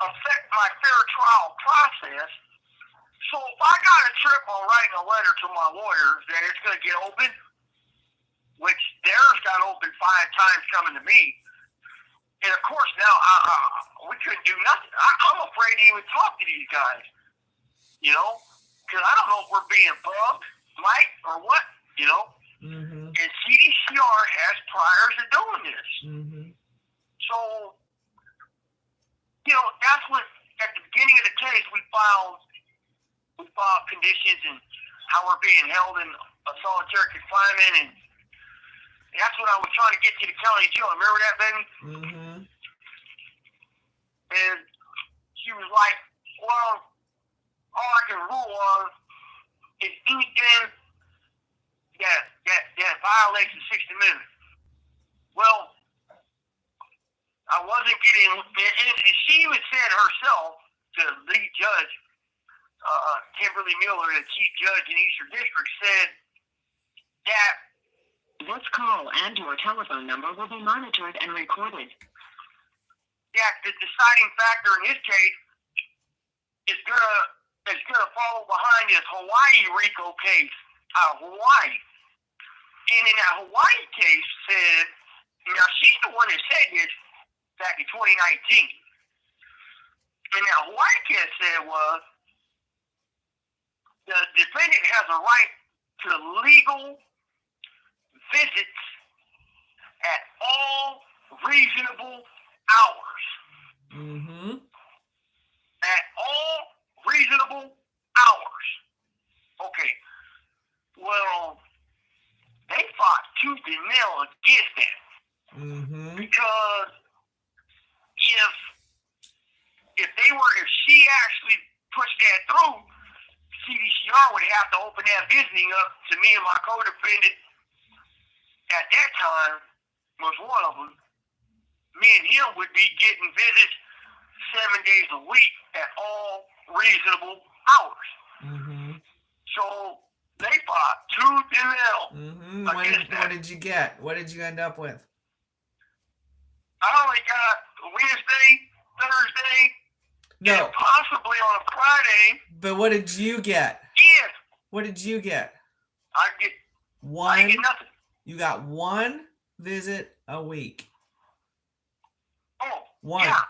affect my fair trial process, so if I got a trip on writing a letter to my lawyers that it's going to get open, which theirs got open 5 times coming to me, and of course now we couldn't do nothing. I'm afraid to even talk to these guys, because I don't know if we're being bugged, Mike, or what, And CDCR has priors to doing this. So, that's what, at the beginning of the case, we filed conditions and how we're being held in a solitary confinement, and that's what I was trying to get to the county jail. Remember that, baby? And she was like, well, all I can rule on is anything that violates the 6th Amendment. Well, I wasn't getting, and she even said herself, the lead judge, Kimberly Miller, the chief judge in Eastern District, said that This call and your telephone number will be monitored and recorded. Yeah, the deciding factor in his case is gonna follow behind his Hawaii RICO case out of Hawaii. And in that Hawaii case said, now she's the one that said this back in 2019. And that Hawaii case said was the defendant has a right to legal visits at all reasonable hours. Mm-hmm. At all reasonable hours. Okay. Well, they fought tooth and nail against that. Mm-hmm. Because if she actually pushed that through, CDCR would have to open that visiting up to me and my co-defendant. At that time, was one of them. Me and him would be getting visits 7 days a week at all reasonable hours. Mm-hmm. So they fought tooth and nail. Mm-hmm. Against that. What did you get? What did you end up with? I only got Wednesday, Thursday, No. and possibly on a Friday. But what did you get? Yes. What did you get? I get nothing. You got one visit a week. Oh, One. Yeah,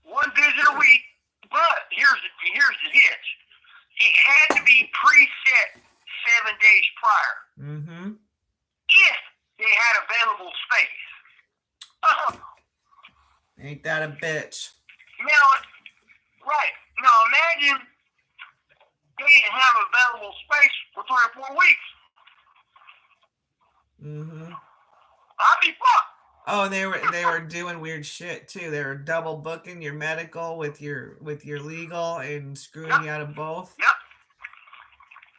one visit a week. But here's the hitch. It had to be preset 7 days prior. Mm-hmm. If they had available space. Ain't that a bitch? Right. Now imagine they didn't have available space for 3 or 4 weeks. Mm-hmm. I'd be fucked. Oh, and they were doing weird shit too. They were double booking your medical with your legal and screwing you out of both. Yep.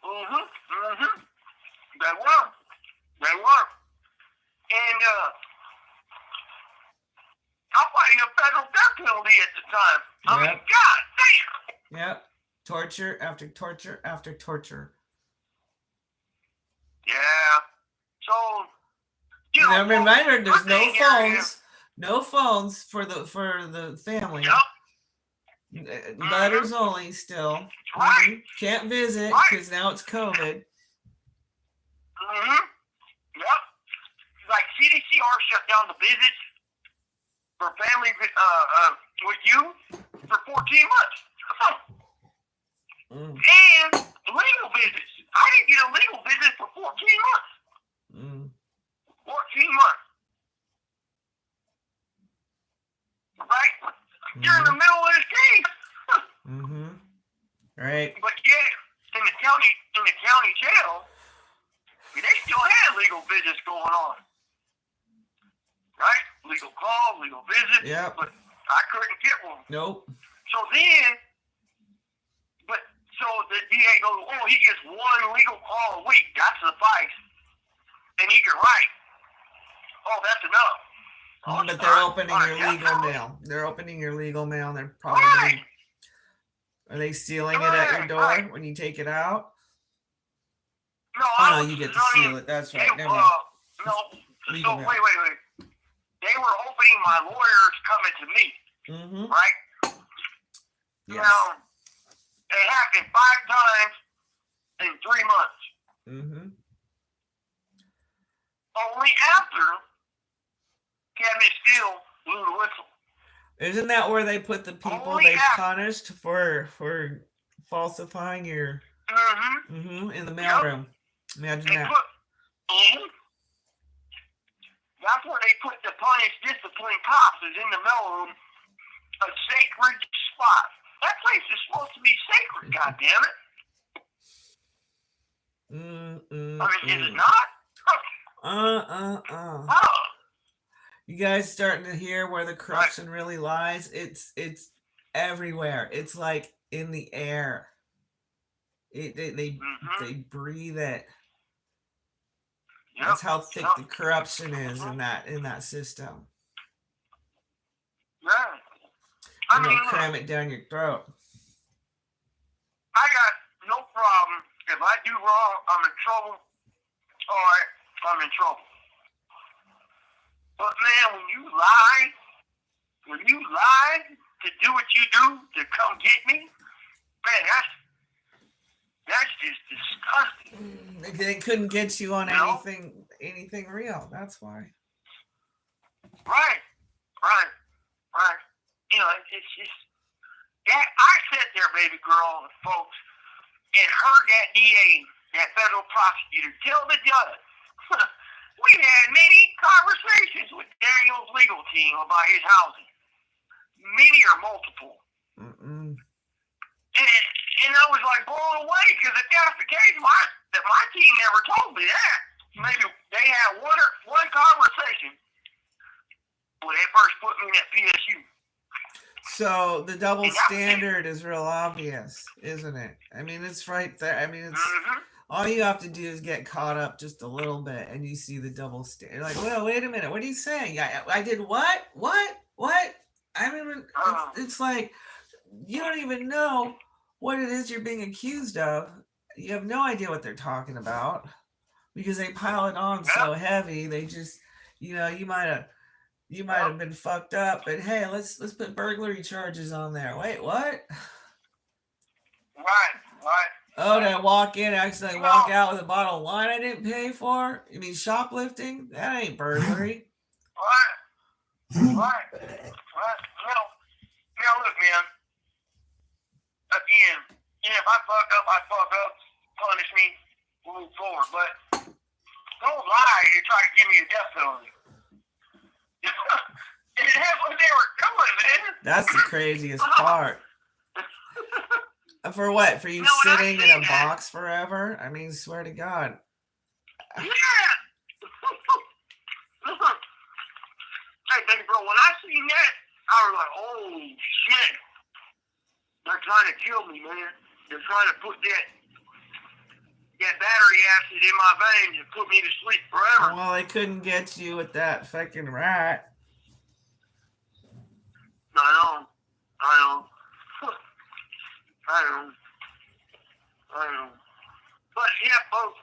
Mm-hmm. Mm-hmm. They were. And I'm fighting a federal death penalty at the time. I mean, god damn. Yep. Torture after torture after torture. Yeah. So Now remember, there's no good thing phones. No phones for the family. Yep. Letters only still. Right. Mhm. Can't visit because now it's COVID. Mm-hmm. Yep. Like CDCR shut down the visits for family with you for 14 months. Mm. And legal visits. I didn't get a legal visit for 14 months. Mm. 14 months. Right? You're in the middle of this case. Mm-hmm. Right. But yet, in the county jail, they still had legal visits going on. Right? Legal call, legal visit. Yep. But I couldn't get one. Nope. So the DA goes, oh, he gets one legal call a week. That suffice. And he can write. Oh, that's enough. Oh, But they're opening your legal mail. They're opening your legal mail, and they're probably are they sealing it at your door when you take it out? No, Oh no, you get to seal it. That's right. Never mind. No. Legal So mail. wait. They were opening my lawyers coming to me, Mm-hmm. right? Yes. Now, it happened 5 times in 3 months. Mm-hmm. Only after Cabinet Steele blew the whistle. Isn't that where they put the people Only they after. punished for falsifying your in the mailroom? Imagine They that. That's where they put the punished discipline cops is in the mailroom, a sacred spot. That place is supposed to be sacred, goddammit. I mean, is it not? Oh. You guys starting to hear where the corruption really lies? It's everywhere. It's like in the air. They breathe it. Yep. That's how thick the corruption is in that system. Yeah. I mean, cram it down your throat. I got no problem. If I do wrong, I'm in trouble. All right, I'm in trouble. But man, when you lie to do what you do to come get me, man, that's just disgusting. They couldn't get you on No? anything real. That's why. Right. You know, it's just that I sat there, baby girl, and folks, and heard that DA, that federal prosecutor, tell the judge. We had many conversations with Daniel's legal team about his housing. Many or multiple. Mm-mm. And I was like blown away because if that's the case, my team never told me that. Maybe they had one conversation when they first put me in that PSU. So the double standard is real obvious, isn't it? I mean, it's right there. I mean, it's all you have to do is get caught up just a little bit, and you see the double standard. Like, well, wait a minute, what are you saying? I did what? What? I mean, it's like you don't even know what it is you're being accused of. You have no idea what they're talking about because they pile it on so heavy. They just, you might have been fucked up, but hey, let's put burglary charges on there. Wait, what? Right. Oh, did I walk in, accidentally walk out with a bottle of wine I didn't pay for? You mean shoplifting? That ain't burglary. Right. Now look, man. Again, if I fuck up. Punish me, move forward. But don't lie to try to give me a death penalty. And that's what they were doing, man. That's the craziest part. For what? For you sitting in a box forever? I mean, swear to God. Yeah. Hey, baby bro, when I seen that, I was like, oh, shit. They're trying to kill me, man. They're trying to put that battery acid in my veins and put me to sleep forever. Well, they couldn't get you with that fucking rat. I know. But yeah, folks,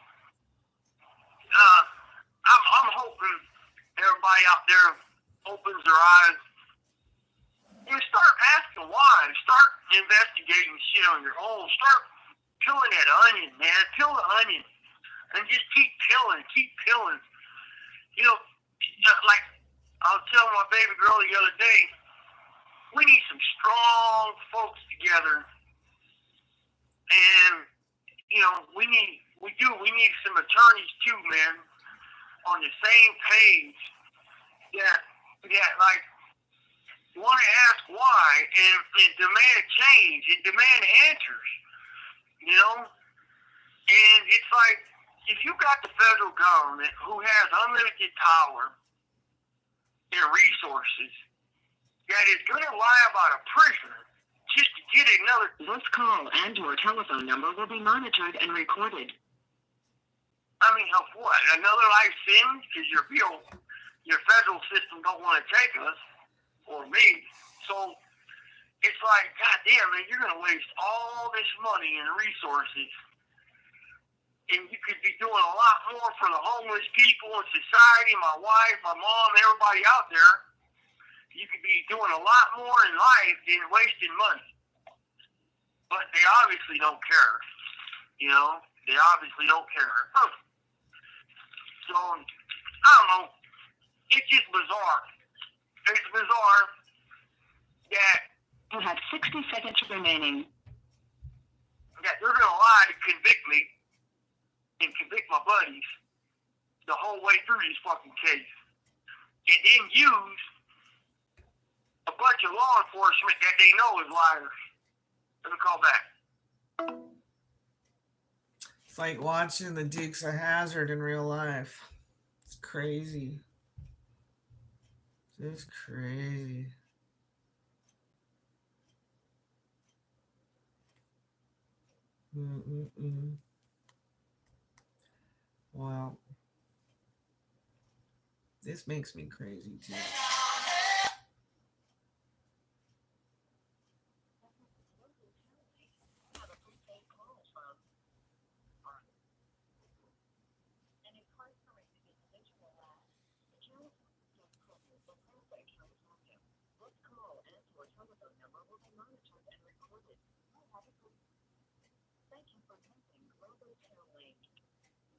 I'm hoping everybody out there opens their eyes and start asking why. Start investigating shit on your own. Start peeling that onion, man. Peel the onion and just keep peeling. You know, like I was telling my baby girl the other day, we need some strong folks together. And, we need some attorneys too, man, on the same page that like, want to ask why and demand change and demand answers, And it's like, if you got the federal government who has unlimited power and resources that is going to lie about a prisoner just to get another... This call and your telephone number will be monitored and recorded. I mean, of what? Another life sentence? Because your federal system don't want to take us, or me. So it's like, goddamn, man, you're going to waste all this money and resources, and you could be doing a lot more for the homeless people in society, my wife, my mom, everybody out there. You could be doing a lot more in life than wasting money. But they obviously don't care. They obviously don't care. So, I don't know. It's just bizarre. It's bizarre that you have 60 seconds remaining. That they're going to lie to convict me and convict my buddies the whole way through this fucking case. And then use a bunch of law enforcement that they know is liars. Let me call back. It's like watching the Dukes of Hazzard in real life. It's crazy. It's crazy. Well, this makes me crazy too.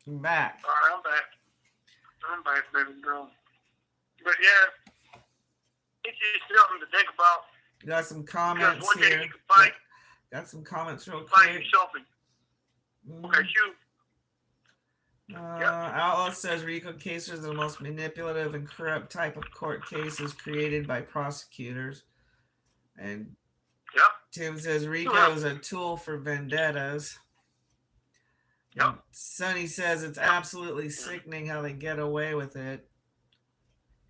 I'm back. All right, I'm back. I'm back, baby girl. But yeah, it's just something to think about. Got some Because comments one day here. you can find Got some comments real find quick. yourself in. Okay, shoot. Outlaw says RICO cases are the most manipulative and corrupt type of court cases created by prosecutors. And Yep. Tim says RICO is a tool for vendettas. Yep. And Sonny says it's absolutely sickening how they get away with it.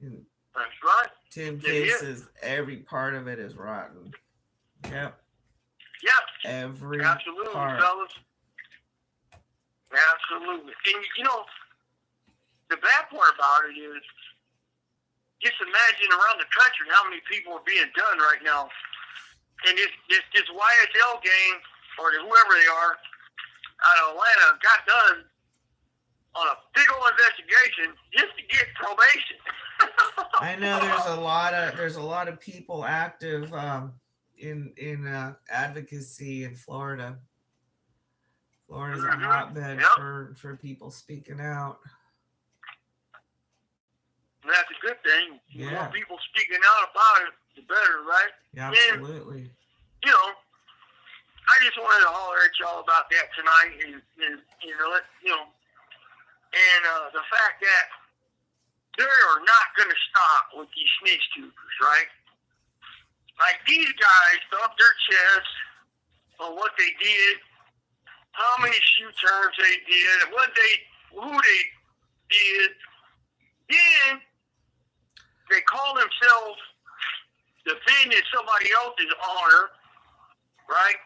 And That's right. Tim K says every part of it is rotten. Yep. Yep. Every Absolutely, part. fellas. Absolutely. And you know, the bad part about it is, just imagine around the country how many people are being done right now. And this YSL gang, or whoever they are, out of Atlanta, got done on a big old investigation just to get probation. I know there's a lot of people active in advocacy in Florida. Florida's a hotbed for people speaking out. And that's a good thing. Yeah. The more people speaking out about it, the better, right? Yeah, absolutely. And, you know, I just wanted to holler at y'all about that tonight, and the fact that they are not going to stop with these snitch tubers, right? Like, these guys stuffed their chests on what they did, how many shoe terms they did, who they did. Then they call themselves defending somebody else's honor, right?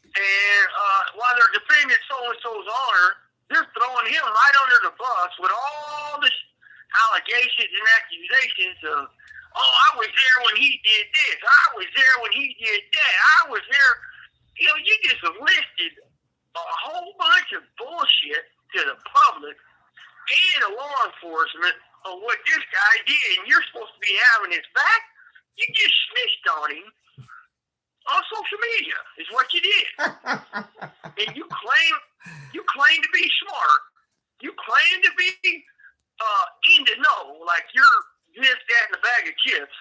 And while they're defending so-and-so's honor, they're throwing him right under the bus with all the allegations and accusations of, oh, I was there when he did this. I was there when he did that. I was there. You know, you just listed a whole bunch of bullshit to the public and the law enforcement of what this guy did, and you're supposed to be having his back. You just snitched on him on social media, is what you did. And you claim to be smart. You claim to be in the know, like you're this, that, and a bag of chips.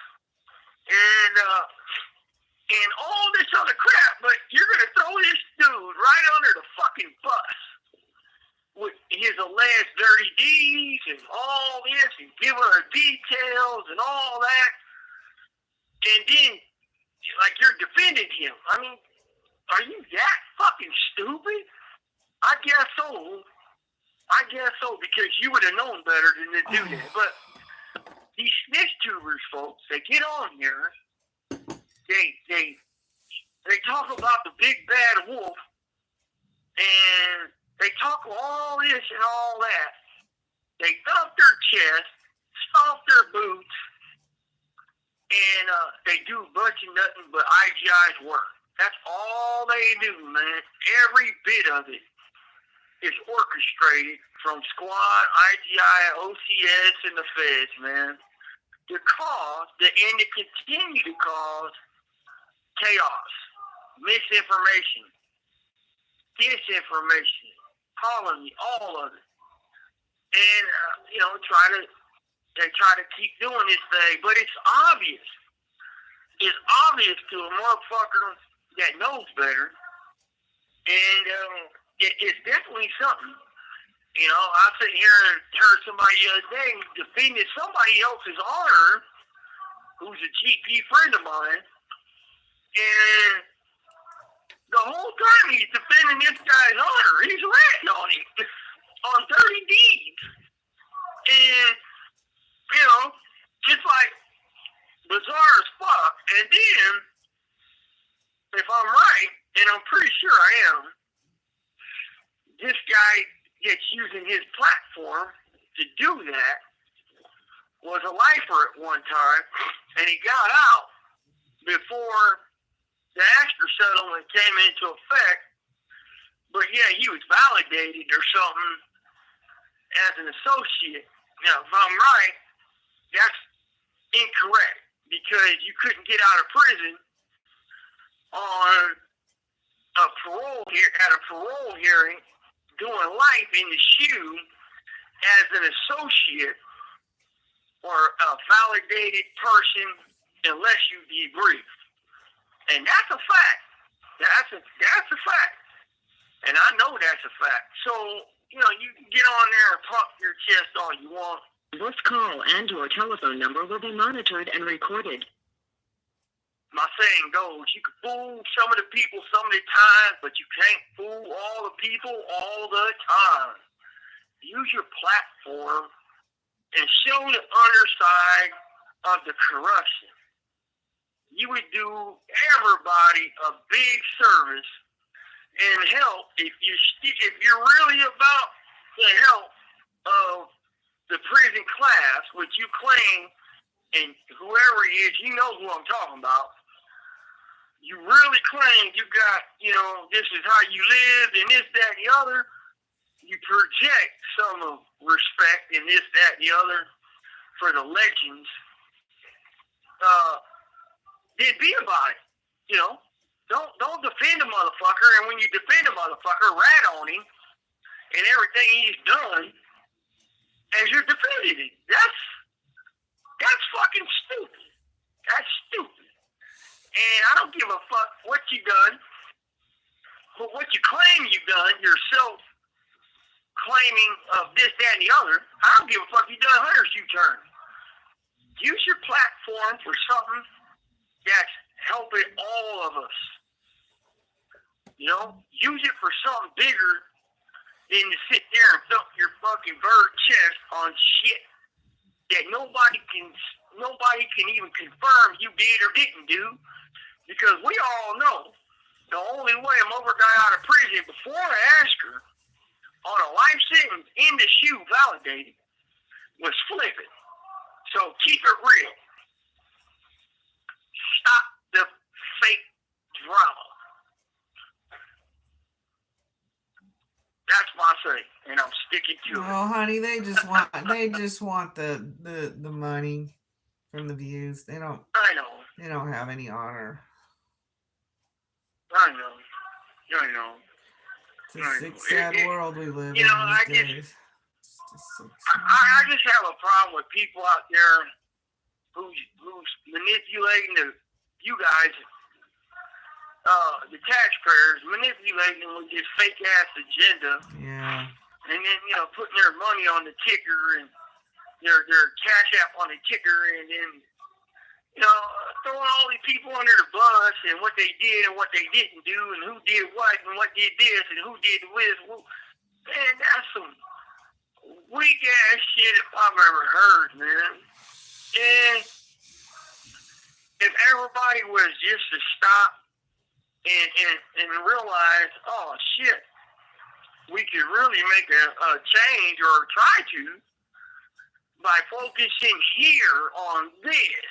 And all this other crap, but you're going to throw this dude right under the fucking bus with his alleged dirty deeds and all this, and give her details and all that. And then, like, you're defending him. I mean, are you that fucking stupid? I guess so, because you would have known better than to do that. But these snitch tubers, folks, they get on here, they talk about the big bad wolf, and they talk all this and all that. They thump their chest, stomp their boots, and they do a bunch of nothing but IGI's work. That's all they do, man. Every bit of it is orchestrated from squad, IGI, OCS, and the feds, man, to continue to cause chaos, misinformation, disinformation, colony, all of it. And, they try to keep doing this thing, but it's obvious. It's obvious to a motherfucker that knows better. And it's definitely something. You know, I sit here and heard somebody the other day defending somebody else's honor, who's a GP friend of mine, and the whole time he's defending this guy's honor. He's ratting on him on dirty deeds. And, it's like bizarre as fuck. And then, if I'm right, and I'm pretty sure I am, this guy gets using his platform to do that, was a lifer at one time, and he got out before the Astor settlement came into effect. But yeah, he was validated or something as an associate. Now, if I'm right, that's incorrect, because you couldn't get out of prison on a parole hearing, doing life in the shoe as an associate or a validated person unless you debrief. And that's a fact. That's a fact. And I know that's a fact. So, you know, you can get on there and pump your chest all you want. This call and your telephone number will be monitored and recorded. My saying goes, you can fool some of the people some of the time, but you can't fool all the people all the time. Use your platform and show the underside of the corruption. You would do everybody a big service and help if you're really about the help of the prison class, which you claim, and whoever he is, you know who I'm talking about. You really claim you got, you know, this is how you live and this, that, and the other. You project some of respect and this, that, and the other for the legends. Then be about it, you know. Don't defend a motherfucker, and when you defend a motherfucker, rat on him and everything he's done as you're defending him. That's fucking stupid. That's stupid. And I don't give a fuck what you done, but what you claim you done, yourself claiming of this, that, and the other. I don't give a fuck you done Hunter's U-turn. Use your platform for something that's helping all of us. You know, use it for something bigger than to sit there and thump your fucking bird chest on shit that nobody can even confirm you did or didn't do, because we all know the only way a mother got out of prison before Asker on a life sentence in the shoe validated was flipping. So keep it real. Stop the fake drama. That's my say, and I'm sticking to it. Oh, honey, they just want the money from the views. They don't. I know. They don't have any honor. I know. It's a sick, sad world we live in You know, these days. I just have a problem with people out there who's manipulating you guys, the taxpayers, manipulating with this fake ass agenda. Yeah. And then, you know, putting their money on the ticker and their cash app on the ticker, and then, you know, throwing all these people under the bus and what they did and what they didn't do and who did what and what did this and who did this. Man, that's some weak ass shit if I've ever heard, man. And if everybody was just to stop and realize, oh shit, we could really make a change or try to by focusing here on this.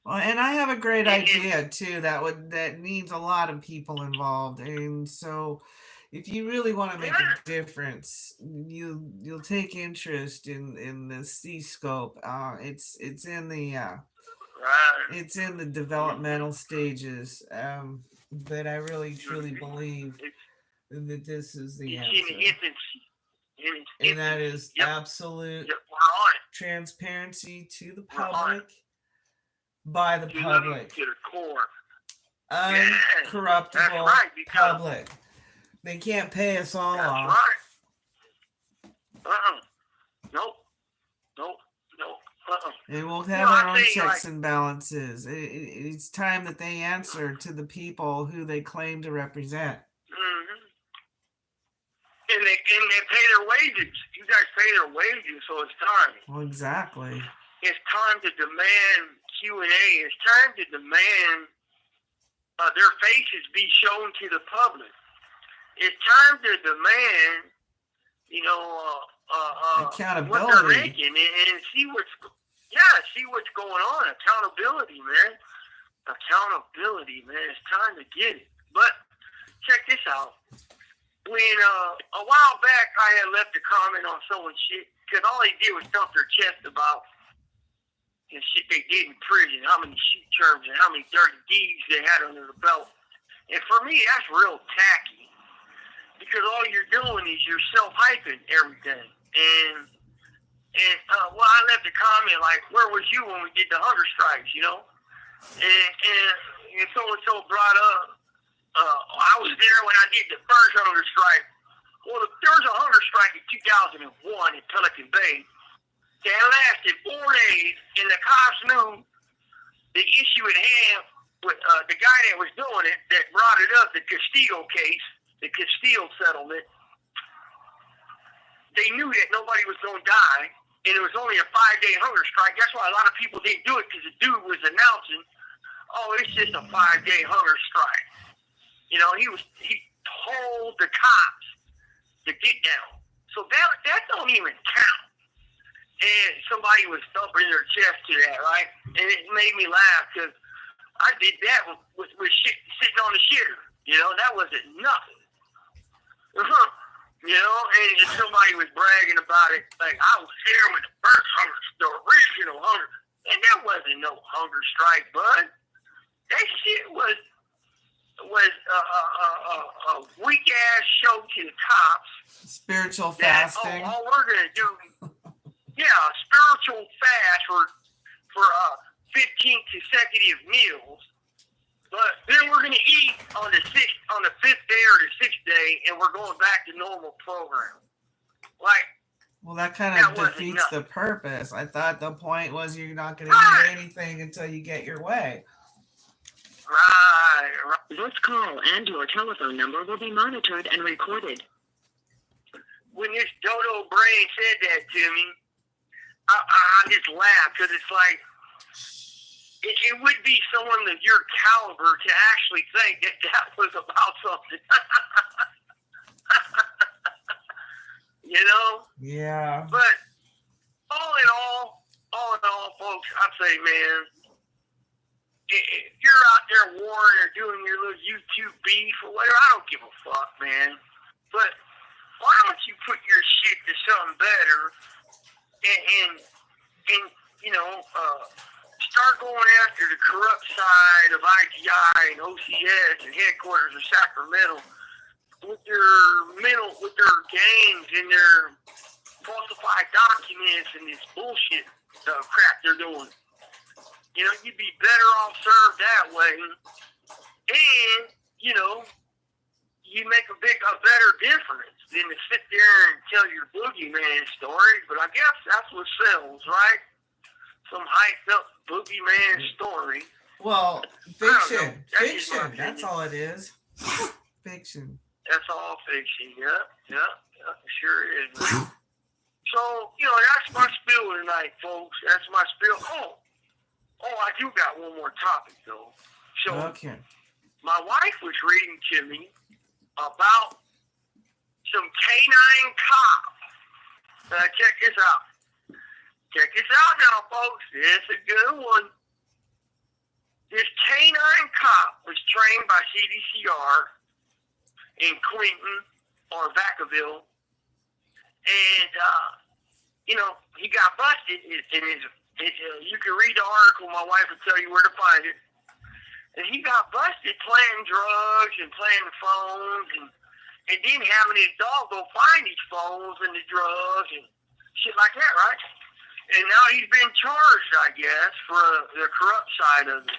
Well, and I have a great idea too that needs a lot of people involved, and so if you really want to make a difference, you'll take interest in the C-scope. It's in the it's in the developmental stages, but I really truly believe that this is the answer, and that is absolute transparency to the public. By the public, to the core, uncorruptible public. They can't pay us all off. Right. Nope. And we'll have our own checks and balances. It's time that they answer to the people who they claim to represent. Mm-hmm. And they pay their wages. You guys pay their wages, so it's time. Well, exactly. It's time to demand Q&A. It's time to demand their faces be shown to the public. It's time to demand, you know, accountability. What they're making and see what's going on. Accountability, man. Accountability, man. It's time to get it. But check this out. When a while back I had left a comment on someone's shit because all they did was thump their chest about and shit they did in prison, how many shoot terms and how many dirty deeds they had under the belt. And for me, that's real tacky. Because all you're doing is you're self-hyping everything. And well, I left a comment like, where was you when we did the hunger strikes, you know? And so-and-so brought up, I was there when I did the first hunger strike. Well, there was a hunger strike in 2001 in Pelican Bay that lasted 4 days, and the cops knew the issue at hand with the guy that was doing it, that brought it up, the Castillo case, the Castillo settlement. They knew that nobody was going to die, and it was only a 5-day hunger strike. That's why a lot of people didn't do it, because the dude was announcing, oh, it's just a 5-day hunger strike. You know, he told the cops to get down. So that don't even count. And somebody was thumping their chest to that, right? And it made me laugh, because I did that with shit, sitting on the shitter. You know, that wasn't nothing. You know, and somebody was bragging about it, like, I was there when the first hunger, the original hunger, and there wasn't no hunger strike, bud. That shit was a weak ass show to the cops. Spiritual that, fasting. all we're gonna do, yeah, a spiritual fast for 15 consecutive meals. But then we're going to eat on the 5th day or the 6th day, and we're going back to normal program. Like, well, that kind of defeats the purpose. I thought the point was you're not going to eat anything until you get your way. Right. This call and your telephone number will be monitored and recorded. When this dodo brain said that to me, I just laughed, because it's like, it would be someone of your caliber to actually think that was about something. You know? Yeah. But all in all, folks, I'd say, man, if you're out there warring or doing your little YouTube beef or whatever, I don't give a fuck, man. But why don't you put your shit to something better and you know, start going after the corrupt side of IGI and OCS and headquarters of Sacramento with their games and their falsified documents and this bullshit crap they're doing. You know, you'd be better off served that way. And, you know, you make a better difference than to sit there and tell your boogeyman stories. But I guess that's what sells, right? Some hyped up boogeyman story. Well, fiction. Fiction. That's all it is. Fiction. That's all fiction. Yeah, it sure is. So, you know, that's my spiel tonight, folks. That's my spiel. Oh, I do got one more topic, though. So, okay. My wife was reading to me about some canine cops. Check this out. Check this out now, folks. This is a good one. This canine cop was trained by CDCR in Clinton or Vacaville. And, you know, he got busted. You can read the article. My wife will tell you where to find it. And he got busted playing drugs and playing the phones and then having his dog go find these phones and the drugs and shit like that, right? And now he's been charged, I guess, for the corrupt side of it.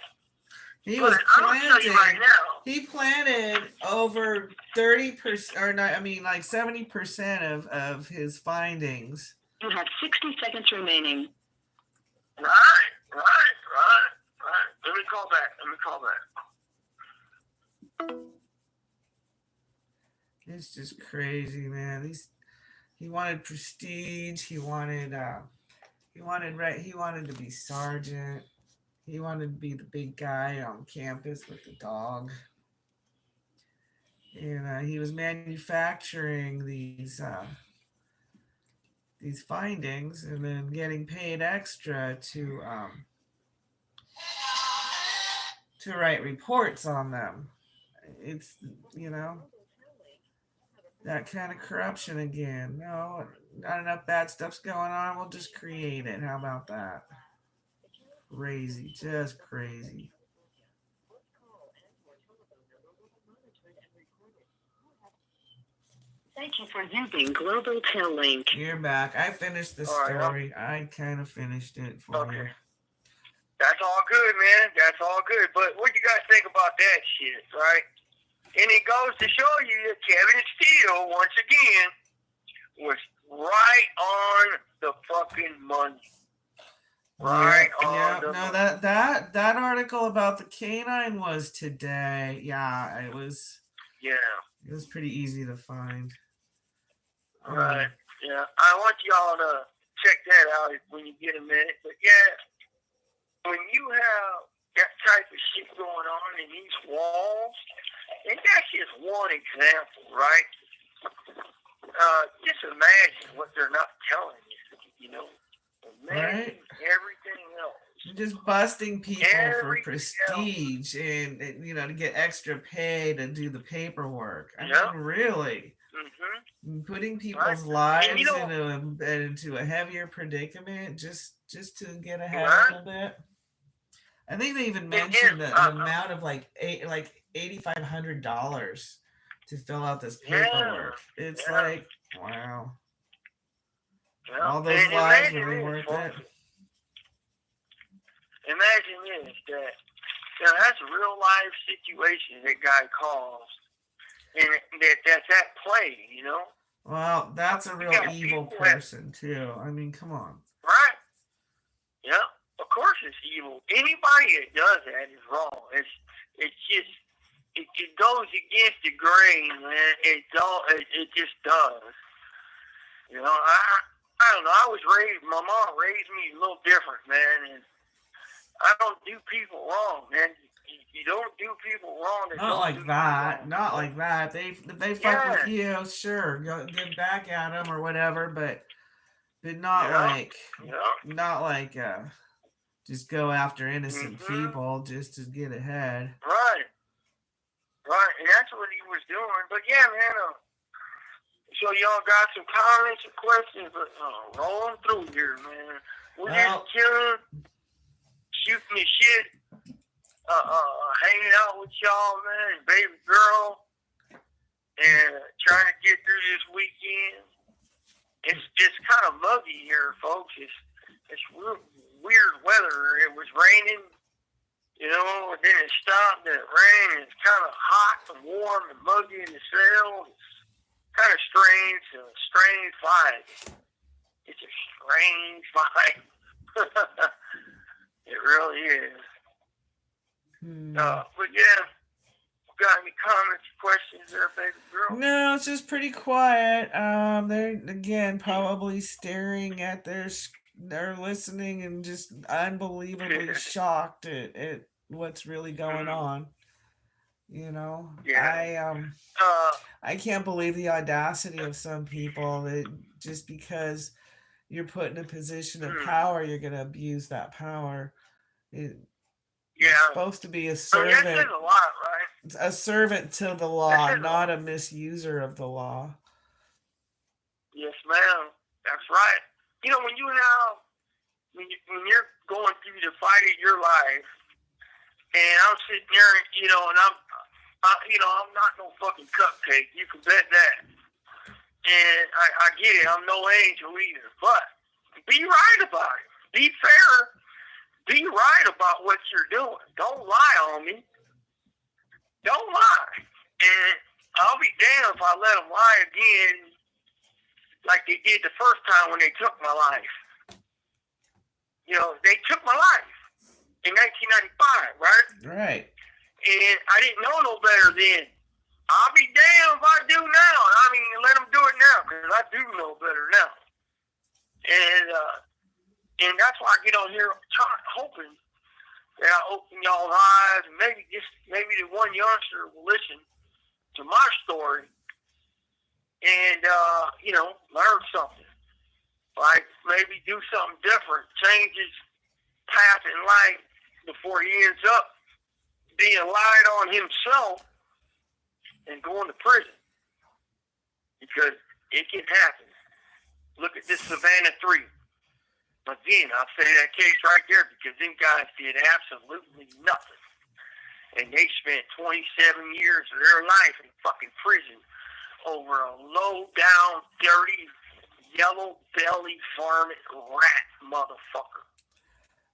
He planted over 30%, or not, I mean, like 70% of his findings. You have 60 seconds remaining. Right. Let me call back. It's just crazy, man. He wanted prestige. He wanted to be sergeant. He wanted to be the big guy on campus with the dog. And he was manufacturing these findings and then getting paid extra to write reports on them. It's, you know, that kind of corruption again. No, not enough bad stuff's going on. We'll just create it. How about that? Crazy, just crazy. Thank you for using Global Tel Link. You're back. I finished the story. I kind of finished it for you. That's all good, man. That's all good. But what you guys think about that shit, right? And it goes to show you that Kevin Steele, once again, was right on the fucking money. Right on the money. No, that article about the canine was today. Yeah, it was. Yeah. It was pretty easy to find. Right. Yeah. I want y'all to check that out when you get a minute. But yeah, when you have that type of shit going on in these walls, and that's just one example, right? Just imagine what they're not telling you, you know. Imagine everything else. Just busting people for prestige and, you know, to get extra pay to do the paperwork. I mean, really. Mm-hmm. Putting people's lives into a heavier predicament just to get ahead a little bit. I think they even mentioned the amount of like $8,500 to fill out this paperwork. It's like, wow. All those lives really worth it. Imagine this, that that's a real life situation that guy calls, and that's at play, you know? Well, that's a real evil person, too. I mean, come on. Right. Yeah, of course it's evil. Anybody that does that is wrong. It's just, it goes against the grain, man. It just does. You know, I don't know. My mom raised me a little different, man, and I don't do people wrong, man. You don't do people wrong. Not like that. Not like that. If they fuck with you, sure, go get back at them or whatever, but not like just go after innocent people just to get ahead. Right, and that's what he was doing. But yeah, man. So y'all got some comments or questions, but rolling through here, man. We're just chilling, shooting the shit, hanging out with y'all, man, baby girl, and trying to get through this weekend. It's kind of muggy here, folks. It's weird weather. It was raining, you know, and then it stopped and it rained. It's kind of hot and warm and muggy in the cell. Kind of strange vibe. It's a strange vibe. It really is. But yeah, got any comments, questions there, baby girl? No, it's just pretty quiet. They're again probably staring at they're listening and just unbelievably shocked at what's really going on. You know, I can't believe the audacity of some people that just because you're put in a position of power, you're going to abuse that power. You're supposed to be a servant. That says a lot, right? A servant to the law, not a misuser of the law. Yes, ma'am. That's right. You know, when you're going through the fight of your life, and I'm sitting there, you know, and I'm not no fucking cupcake. You can bet that. And I get it. I'm no angel either. But be right about it. Be fair. Be right about what you're doing. Don't lie on me. Don't lie. And I'll be damned if I let them lie again like they did the first time when they took my life. You know, they took my life in 1995, right? Right. And I didn't know no better then. I'll be damned if I do now. I mean, let them do it now, because I do know better now. And that's why I get on here hoping that I open y'all's eyes, and maybe the one youngster will listen to my story and, you know, learn something. Like, maybe do something different, change his path in life before he ends up being lied on himself and going to prison. Because it can happen. Look at this Savannah 3. Again, I'll say that case right there because them guys did absolutely nothing. And they spent 27 years of their life in fucking prison over a low-down, dirty, yellow-belly varmint rat motherfucker.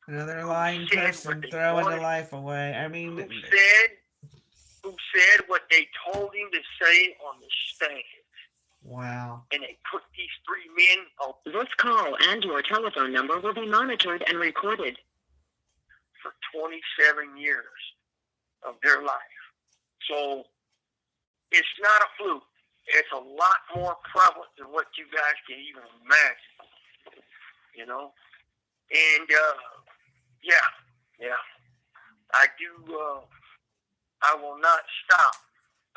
Another lying said person what they throwing the wanted- life away. I mean, who said what they told him to say on the stand. wow. And they put these three men on This call and your telephone number will be monitored and recorded. for 27 years of their life. So it's not a fluke. It's a lot more prevalent than what you guys can even imagine. You know? And, yeah. I do, I will not stop.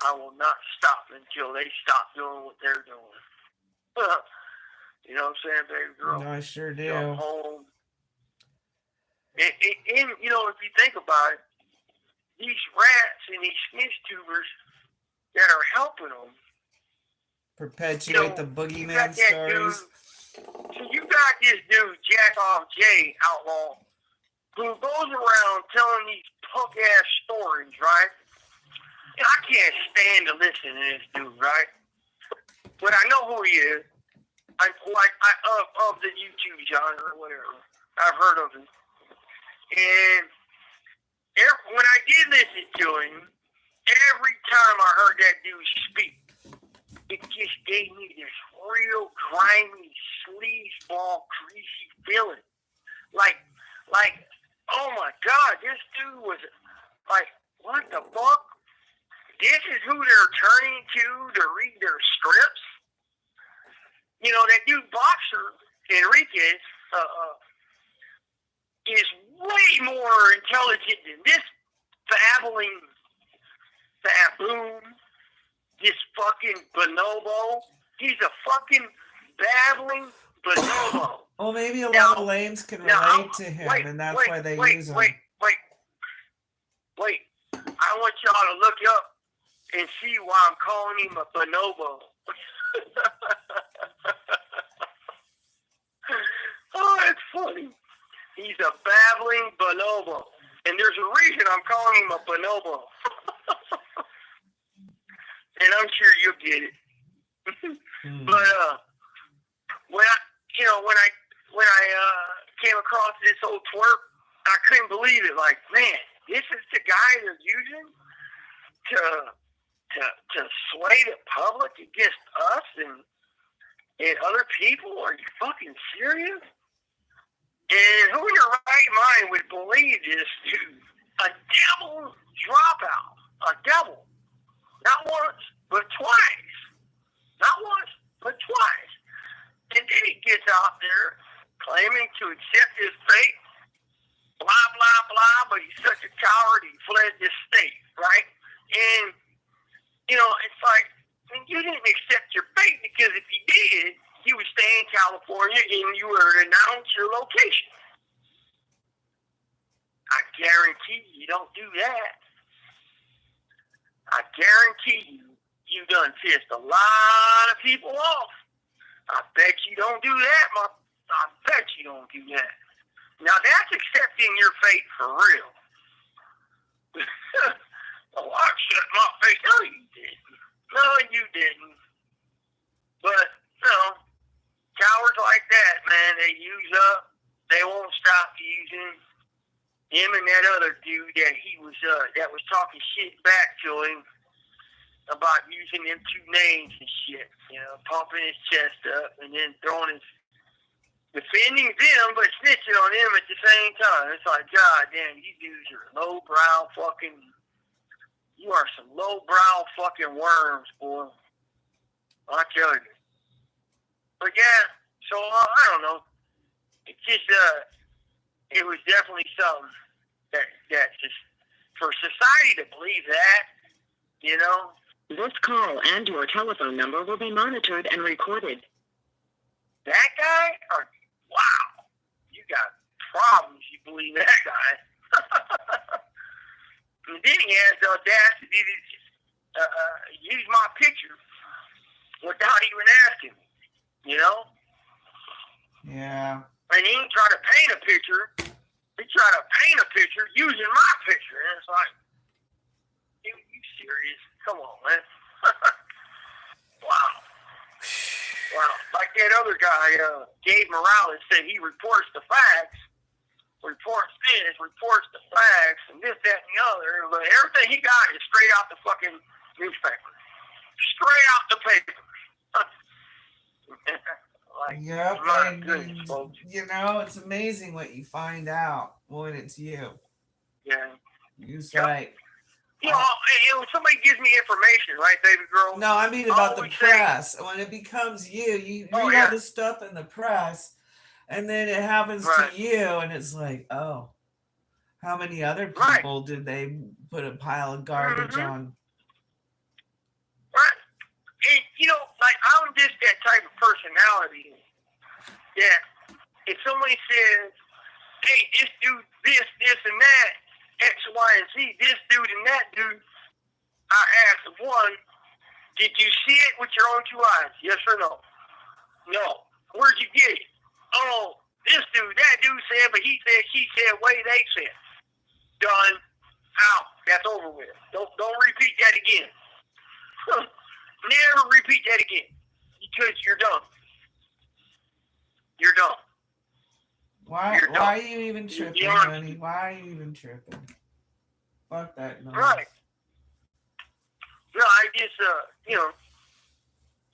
I will not stop until they stop doing what they're doing. You know what I'm saying, baby girl? No, I sure do. Come home. And, you know, if you think about it, these rats and these snitch tubers that are helping them Perpetuate the boogeyman stories. So you got this dude, Jack Off J, outlaw, who goes around telling these punk-ass stories, right? And I can't stand to listen to this dude, right? But I know who he is. Of the YouTube genre or whatever. I've heard of him. And when I did listen to him, every time I heard that dude speak, it just gave me this real grimy, sleazeball, greasy feeling. Like, oh my God, this dude was like, what the fuck? This is who they're turning to read their scripts? You know, that dude Boxer, Enriquez, is way more intelligent than this babbling baboon, this fucking bonobo. He's a fucking babbling bonobo. Well, maybe a lot of lames can relate to him, and that's why they use him. Wait. I want y'all to look up and see why I'm calling him a bonobo. Oh, it's funny. He's a babbling bonobo. And there's a reason I'm calling him a bonobo. And I'm sure you'll get it. But when I came across this old twerp, I couldn't believe it. Like, man, this is the guy they're using to sway the public against us and other people? Are you fucking serious? And who in your right mind would believe this dude? A devil dropout. A devil. Not once, but twice. Not once, but twice. And then he gets out there claiming to accept his fate. Blah, blah, blah, but he's such a coward, he fled this state, right? And, you know, it's like, you didn't accept your fate because if you did, you would stay in California and you would announce your location. I guarantee you don't do that. I guarantee you done pissed a lot of people off. I bet you don't do that, I bet you don't do that. Now that's accepting your fate for real. Oh, I accept my fate. No, you didn't. No, you didn't. But, you know, cowards like that, man, they use up. They won't stop using him and that other dude that was talking shit back to him about using them two names and shit. You know, pumping his chest up and then defending them, but snitching on him at the same time. It's like, God damn, you dudes are lowbrow fucking. You are some lowbrow fucking worms, boy. I tell you. But yeah, so I don't know. It's just it was definitely something that just for society to believe that, you know. This call and your telephone number will be monitored and recorded. That guy? Wow. You got problems, you believe that guy. And then he has the audacity to use my picture without even asking me, you know? Yeah. And he ain't trying to paint a picture. He tried to paint a picture using my picture. And it's like, you serious? Come on, man. Well, like that other guy, Gabe Morales, said he reports the facts, reports this, reports the facts, and this, that, and the other. But everything he got is straight out the fucking newspaper. Straight out the paper. Like, Yep, my and goodness, folks. you know, it's amazing what you find out when it's you. Yeah. It's Yep. like, You know, when somebody gives me information, right, baby girl? no, I mean I about the always say- press. When it becomes you Oh, read yeah. all this stuff in the press, and then it happens Right. to you, and it's like, oh, how many other Right. people did they put a pile of garbage Mhm. on? Right. And, you know, like, I'm just that type of personality that if somebody says, hey, this dude, this, and that, X, Y, and Z, this dude and that dude, I ask them, one, did you see it with your own two eyes? Yes or no? No. Where'd you get it? Oh, this dude, that dude said, but he said, she said, way they said. Done. Out. That's over with. Don't repeat that again. Never repeat that again. Because you're done. You're done. Why You're are done. you even tripping, You're- honey? Why are you even tripping? Fuck that noise. Right. No, I just, you know,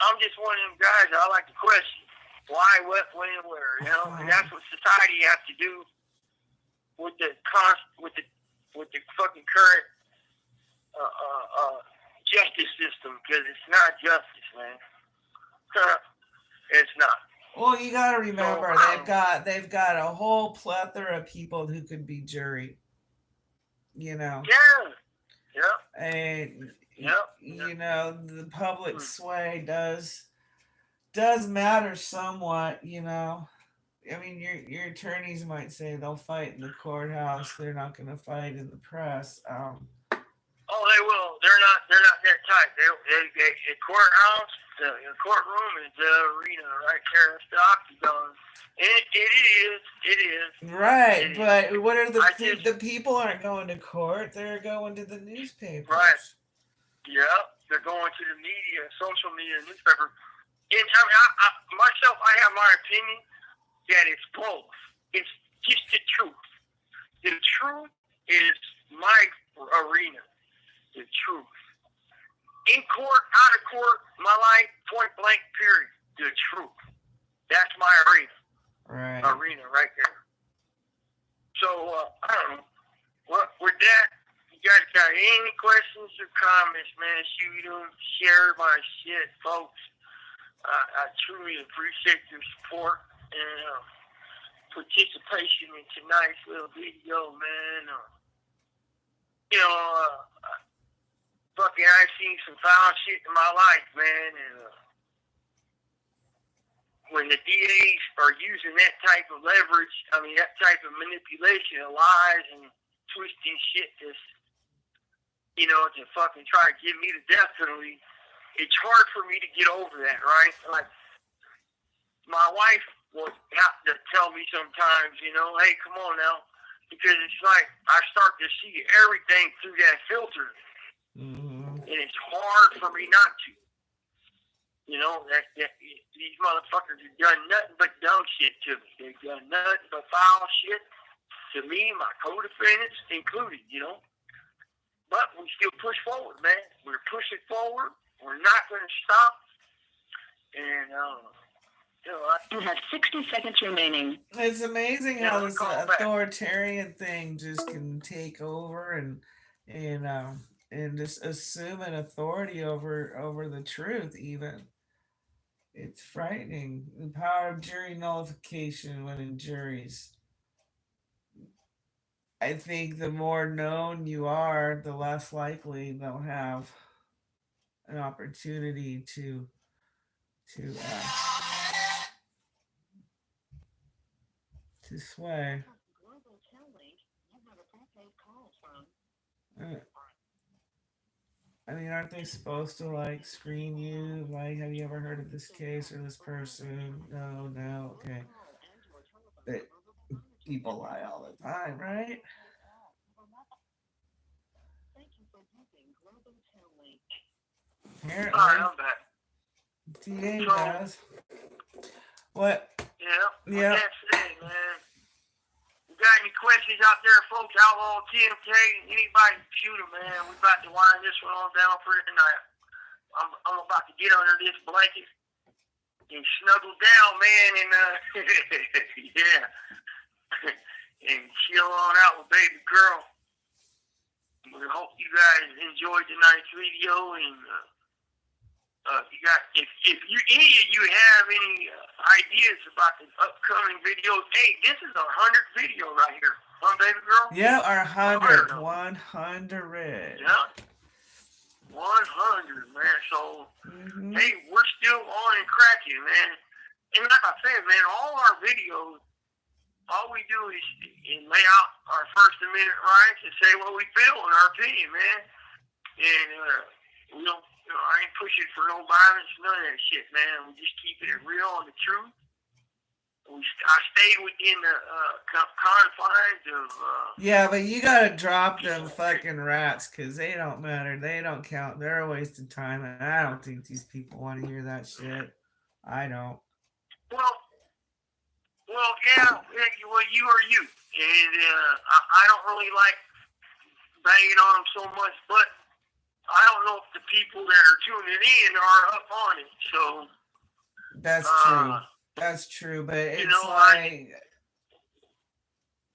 I'm just one of them guys that I like to question. Why, what, when, and where, you know? And that's what society has to do with the fucking current justice system, because it's not justice, man. It's not. Well, you got to remember they've got a whole plethora of people who could be jury. You know. Yeah. Yeah. And Yep. you know, the public sway does matter somewhat, you know. I mean, your attorneys might say they'll fight in the courthouse. They're not going to fight in the press. Oh, they will. They're not that tight. The courthouse, the courtroom is the arena right there. It's the octagon. It is. Right, but what are the the people aren't going to court? They're going to the newspapers. Right. Yep. They're going to the media, social media, newspaper. And I mean, myself, I have my opinion that it's both. It's just the truth. The truth is my arena. The truth. In court, out of court, my life, point blank, period. The truth. That's my arena. Right. Arena right there. So, I don't know. Well, with that, you guys got any questions or comments, man? Shoot them, share my shit, folks. I truly appreciate your support and participation in tonight's little video, man. You know, fucking, I've seen some foul shit in my life, man, and when the DAs are using that type of leverage, I mean, that type of manipulation of lies and twisting shit you know, to fucking try to give me the death penalty, it's hard for me to get over that, right? Like, my wife will have to tell me sometimes, you know, hey, come on now, because it's like I start to see everything through that filter. Mm-hmm. And it's hard for me not to. You know, that these motherfuckers have done nothing but dumb shit to me. They've done nothing but foul shit to me, my co-defendants included, you know. But we still push forward, man. We're pushing forward. We're not going to stop. And, you know, You have 60 seconds remaining. It's amazing how this authoritarian thing just can take over and just assume an authority over the truth. Even it's frightening. The power of jury nullification when in juries. I think the more known you are, the less likely they'll have an opportunity to sway. I mean, aren't they supposed to like screen you? Like, have you ever heard of this case or this person? No, okay. But people lie all the time, right? Apparently, sorry, I'm back. DA does. What? Yeah. Yeah. With that said, man. You got any questions out there, folks? Outlaw TMK, anybody shoot 'em, man. We about to wind this one on down for tonight. I'm about to get under this blanket and snuggle down, man, and yeah, and chill on out with baby girl. We hope you guys enjoyed tonight's video, and if you any of you have any ideas about the upcoming videos, hey, this is 100th video right here, huh, baby girl? Yeah, our 100. Yeah. 100, man. So, hey, we're still on and cracking, man. And like I said, man, all our videos, all we do is lay out our First Amendment rights and say what we feel in our opinion, man. And we don't, I ain't pushing for no violence, none of that shit, man. We just keeping it real and the truth. I stay within the confines of. Yeah, but you gotta drop them fucking rats, cause they don't matter. They don't count. They're a waste of time, and I don't think these people want to hear that shit. I don't. Well, yeah. Well, you are you, and I don't really like banging on them so much, but I don't know if the people that are tuning in are up on it. So that's true. That's true, but it's like,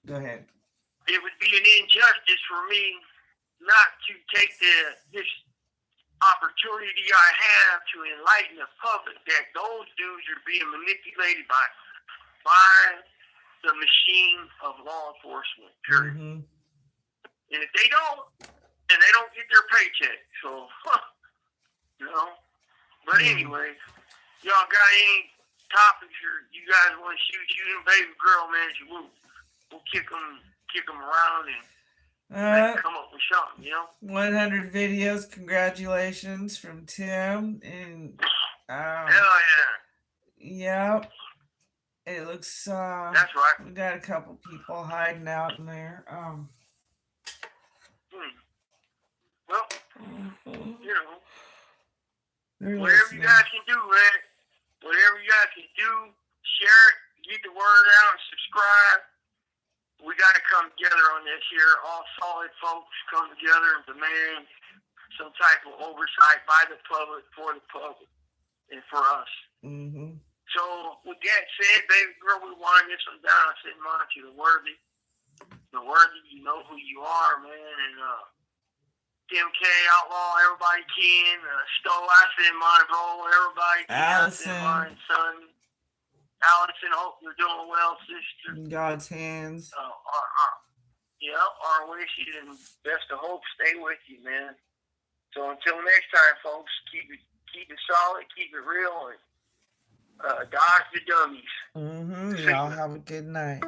go ahead. It would be an injustice for me not to take this opportunity I have to enlighten the public that those dudes are being manipulated by the machine of law enforcement. Period. And if they don't, then they don't get their paycheck. So, But anyway, y'all got any topics or you guys want to shoot and baby girl, man? We'll kick them around and come up with something, 100 videos, congratulations from Tim, and hell yeah. Yep. It looks that's right. We got a couple people hiding out in there. Well, they're whatever listening. you guys can do, man. Whatever you guys can do, share it, get the word out, and subscribe. We got to come together on this here. All solid folks come together and demand some type of oversight by the public, for the public, and for us. So, with that said, baby girl, we wind this one down. I send mine to the worthy. The worthy, you know who you are, man. And TMK, Outlaw, everybody can. Stowe, I send mine, bro. Everybody can. Allison. I send mine, son. Allison, hope you're doing well, sister. In God's hands. Our wishes and best of hope stay with you, man. So until next time, folks, keep it solid, keep it real, and dodge the dummies. Y'all have a good night.